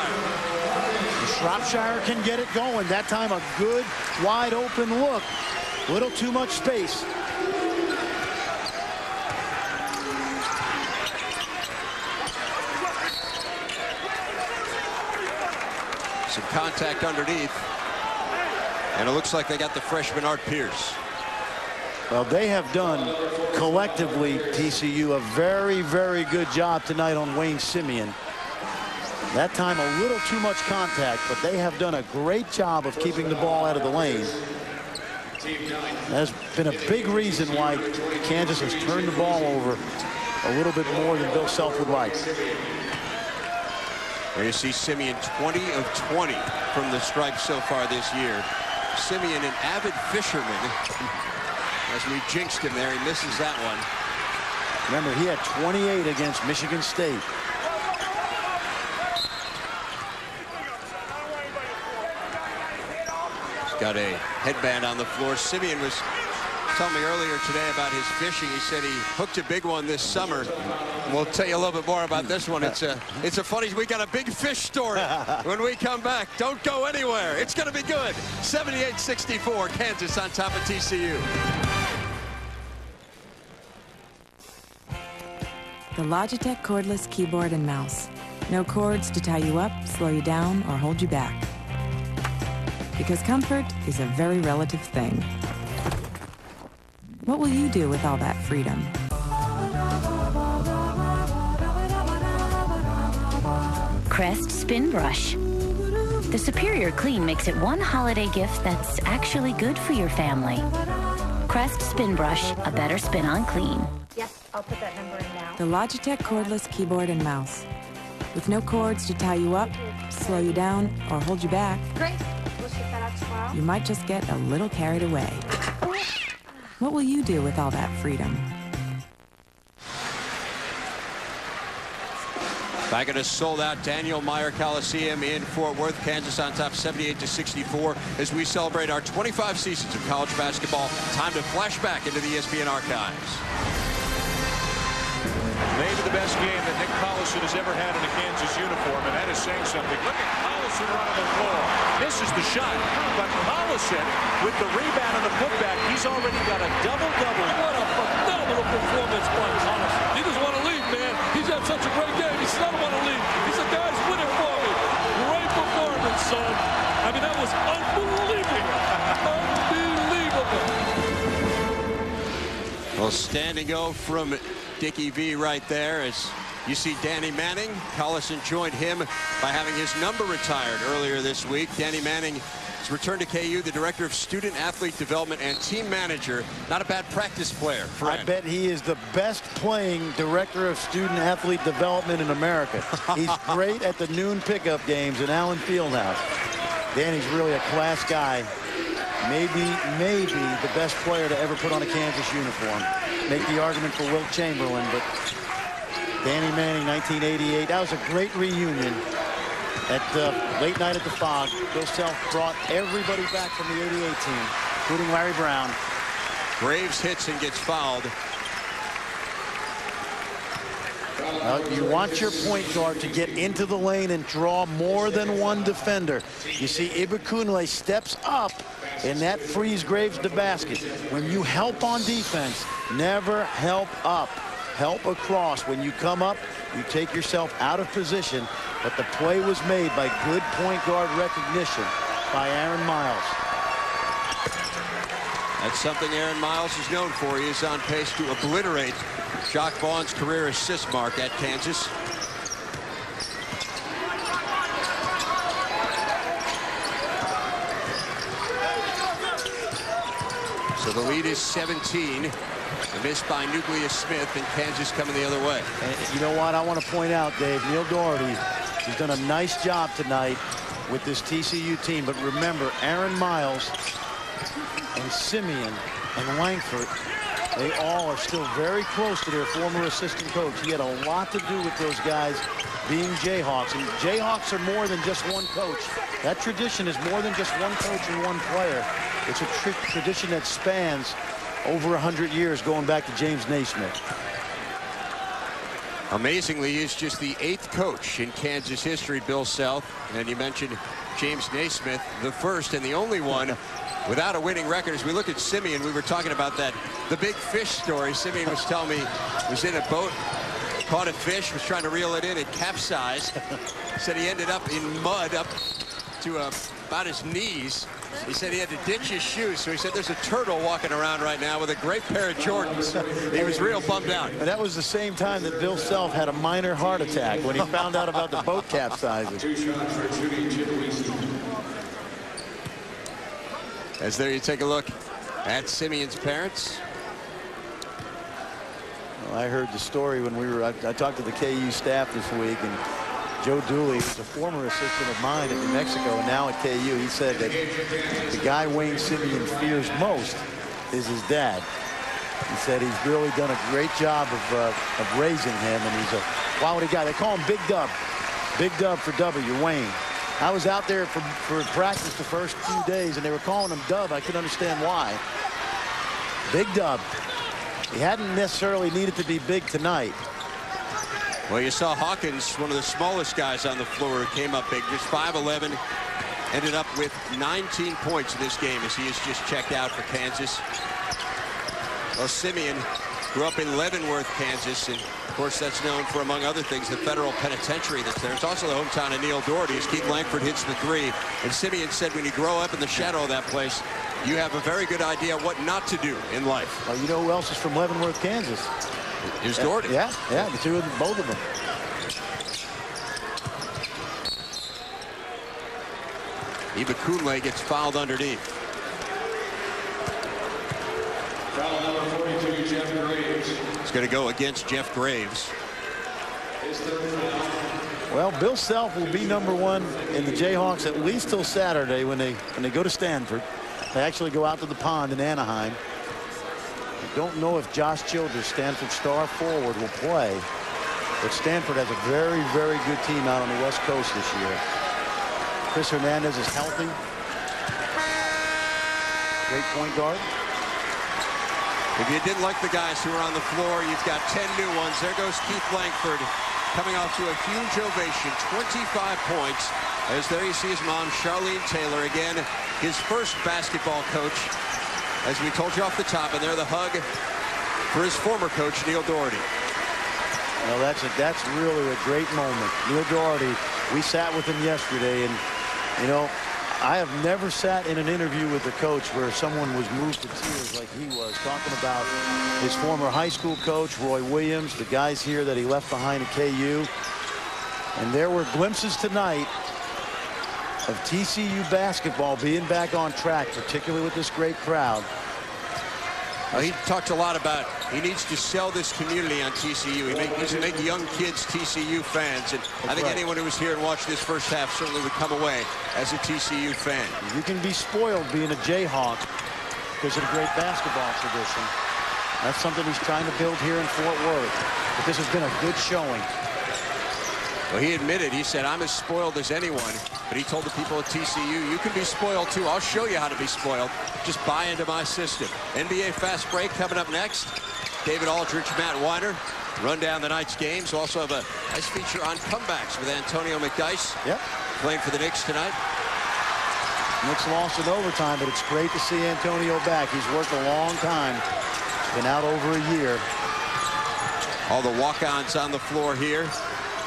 Shropshire can get it going. That time a good wide open look. Little too much space. Some contact underneath. And it looks like they got the freshman Art Pierce. Well, they have done collectively, TCU, a very, very good job tonight on Wayne Simeon. That time a little too much contact, but they have done a great job of keeping the ball out of the lane. That's been a big reason why Kansas has turned the ball over a little bit more than Bill Self would like. There you see Simeon 20 of 20 from the stripe so far this year. Simeon, an avid fisherman. As we jinxed him there, he misses that one. Remember, he had 28 against Michigan State. He's got a headband on the floor. Simeon was telling me earlier today about his fishing. He said he hooked a big one this summer. We'll tell you a little bit more about this one. It's a funny, we got a big fish story when we come back. Don't go anywhere. It's going to be good. 78-64, Kansas on top of TCU. The Logitech cordless keyboard and mouse. No cords to tie you up, slow you down, or hold you back. Because comfort is a very relative thing. What will you do with all that freedom? Crest Spin Brush. The superior clean makes it one holiday gift that's actually good for your family. Crest Spin Brush, a better spin on clean. Yes, I'll put that number in now. The Logitech cordless keyboard and mouse. With no cords to tie you up, slow you down, or hold you back. Great. We'll ship that out tomorrow. You might just get a little carried away. What will you do with all that freedom? Back at a sold-out Daniel Meyer Coliseum in Fort Worth, Kansas on top 78-64 as we celebrate our 25 seasons of college basketball. Time to flash back into the ESPN archives. Maybe the best game that Nick Collison has ever had in a Kansas uniform, and that is saying something. Look at Collison running the floor. Misses the shot, but Collison, with the rebound and the putback, he's already got a double-double. What a phenomenal performance by Collison. He doesn't want to leave, man. He's had such a great game. He doesn't want to leave. He said, guys, win it for me. Great performance, son. I mean, that was unbelievable. Unbelievable. Well, standing O from Dickie V right there as you see Danny Manning. Collison joined him by having his number retired earlier this week. Danny Manning has returned to KU, the director of student athlete development and team manager. Not a bad practice player, friend. I bet he is the best playing director of student athlete development in America. He's great at the noon pickup games in Allen Fieldhouse. Danny's really a class guy. Maybe the best player to ever put on a Kansas uniform. Make the argument for Wilt Chamberlain, but Danny Manning, 1988. That was a great reunion at late night at the Fog. Bill Self brought everybody back from the 88 team, including Larry Brown. Graves hits and gets fouled. You want your point guard to get into the lane and draw more than one defender. You see Ibakunle steps up, and that frees Graves to basket. When you help on defense, never help up. Help across. When you come up, you take yourself out of position. But the play was made by good point guard recognition by Aaron Miles. That's something Aaron Miles is known for. He is on pace to obliterate Jacques Vaughn's career assist mark at Kansas. So the lead is 17. A miss by Nucleus Smith, and Kansas coming the other way. And you know what? I want to point out, Dave, Neil Doherty has done a nice job tonight with this TCU team. But remember, Aaron Miles and Simeon and Langford, they all are still very close to their former assistant coach. He had a lot to do with those guys being Jayhawks. And Jayhawks are more than just one coach. That tradition is more than just one coach and one player. It's a tradition that spans over 100 years, going back to James Naismith. Amazingly, he's just the 8th coach in Kansas history, Bill Self. And you mentioned James Naismith, the first and the only one without a winning record. As we look at Simeon, we were talking about that, the big fish story. Simeon was telling me he was in a boat, caught a fish, was trying to reel it in, it capsized. Said he ended up in mud up to about his knees. He said he had to ditch his shoes, so he said there's a turtle walking around right now with a great pair of Jordans. He was real bummed out. And that was the same time that Bill Self had a minor heart attack when he found out about the boat capsizing. As there you take a look at Simeon's parents. Well, I heard the story when I talked to the KU staff this week, and Joe Dooley, who's a former assistant of mine in New Mexico and now at KU, he said that the guy Wayne Simeon fears most is his dad. He said he's really done a great job of raising him, and he's a quality guy. They call him Big Dub. Big Dub for W, Wayne. I was out there for practice the first few days, and they were calling him Dub. I couldn't understand why. Big Dub. He hadn't necessarily needed to be big tonight. Well, you saw Hawkins, one of the smallest guys on the floor, who came up big, just 5'11", ended up with 19 points in this game as he is just checked out for Kansas. Well, Simeon grew up in Leavenworth, Kansas, and of course that's known for, among other things, the federal penitentiary that's there. It's also the hometown of Neil Doherty as Keith Langford hits the three. And Simeon said when you grow up in the shadow of that place, you have a very good idea what not to do in life. Well, you know who else is from Leavenworth, Kansas? Here's Doherty. Yeah, the two of them, both of them. Eva Kunle gets fouled underneath. Foul number 42, Jeff Graves. It's going to go against Jeff Graves. His third foul. Well, Bill Self will be #1 in the Jayhawks at least till Saturday when they go to Stanford. They actually go out to the pond in Anaheim. I don't know if Josh Childers, Stanford star forward, will play, but Stanford has a very, very good team out on the West Coast this year. Chris Hernandez is healthy. Great point guard. If you didn't like the guys who were on the floor, you've got 10 new ones. There goes Keith Langford coming off to a huge ovation, 25 points. As there you see his mom, Charlene Taylor, again, his first basketball coach, as we told you off the top, and there the hug for his former coach, Neil Doherty. Well, that's really a great moment. Neil Doherty, we sat with him yesterday, and, you know, I have never sat in an interview with a coach where someone was moved to tears like he was, talking about his former high school coach, Roy Williams, the guys here that he left behind at KU. And there were glimpses tonight of TCU basketball being back on track, particularly with this great crowd. Well, he talked a lot about he needs to sell this community on TCU. He needs to make young kids TCU fans. And I think anyone who was here and watched this first half certainly would come away as a TCU fan. You can be spoiled being a Jayhawk because of the great basketball tradition. That's something he's trying to build here in Fort Worth. But this has been a good showing. Well, he admitted, he said, I'm as spoiled as anyone. But he told the people at TCU, you can be spoiled too. I'll show you how to be spoiled. Just buy into my system. NBA Fast Break coming up next. David Aldridge, Matt Weiner. Run down the night's games. We'll also have a nice feature on comebacks with Antonio McDyess. Yep. Playing for the Knicks tonight. Knicks lost in overtime, but it's great to see Antonio back. He's worked a long time. Been out over a year. All the walk-ons on the floor here.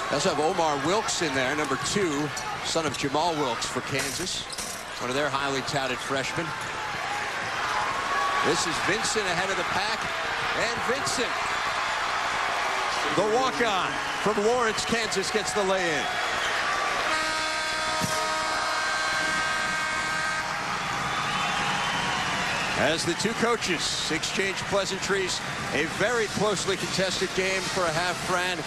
They also have Omar Wilkes in there, number 2, son of Jamal Wilkes for Kansas, one of their highly touted freshmen. This is Vincent ahead of the pack. And Vincent, the walk-on from Lawrence, Kansas, gets the lay-in. As the two coaches exchange pleasantries, a very closely contested game for a half, Fran.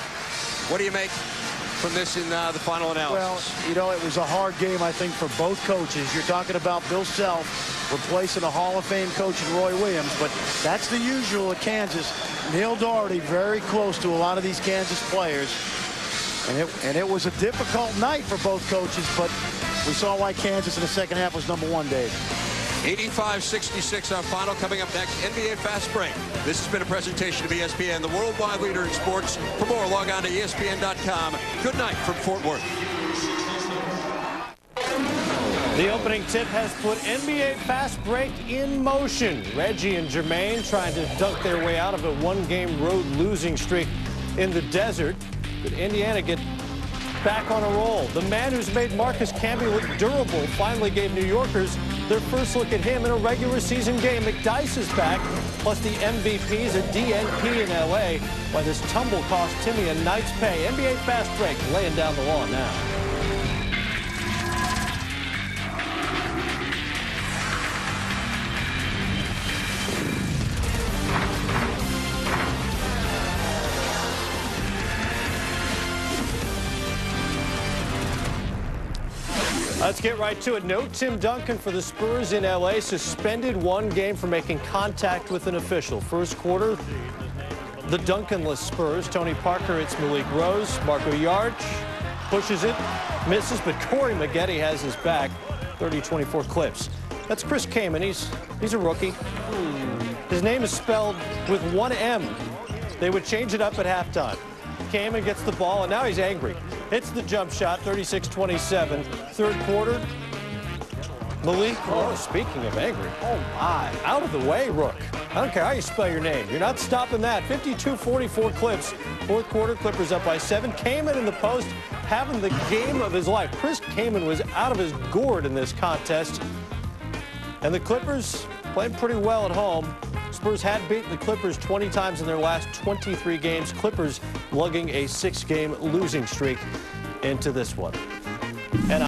What do you make from this in the final analysis? Well, you know, it was a hard game, I think, for both coaches. You're talking about Bill Self replacing a Hall of Fame coach in Roy Williams, but that's the usual at Kansas. Neil Doherty very close to a lot of these Kansas players, and it was a difficult night for both coaches, but we saw why Kansas in the second half was #1, Dave. 85-66 our final. Coming up next, NBA Fast Break. This has been a presentation of ESPN, the worldwide leader in sports. For more, log on to ESPN.com. Good night from Fort Worth. The opening tip has put NBA Fast Break in motion. Reggie and Jermaine trying to dunk their way out of a one-game road losing streak in the desert. But Indiana get back on a roll. The man who's made Marcus Camby look durable finally gave New Yorkers their first look at him in a regular season game. McDyess is back, plus the MVP's a DNP in L.A. Why this tumble cost Timmy a night's pay. NBA Fast Break laying down the law now. Let's get right to it. No Tim Duncan for the Spurs in L.A. Suspended one game for making contact with an official. First quarter, the Duncanless Spurs. Tony Parker, it's Malik Rose. Marco Yarch pushes it, misses, but Corey Maggette has his back. 30-24 Clips. That's Chris Kaman. He's a rookie. His name is spelled with one M. They would change it up at halftime. Kaman gets the ball, and now he's angry. Hits the jump shot, 36-27. Third quarter, Malik, speaking of angry, oh my, out of the way, Rook. I don't care how you spell your name. You're not stopping that. 52-44 Clips. Fourth quarter, Clippers up by 7. Kaman in the post, having the game of his life. Chris Kaman was out of his gourd in this contest. And the Clippers played pretty well at home. Spurs had beaten the Clippers 20 times in their last 23 games. Clippers lugging a 6-game losing streak into this one. And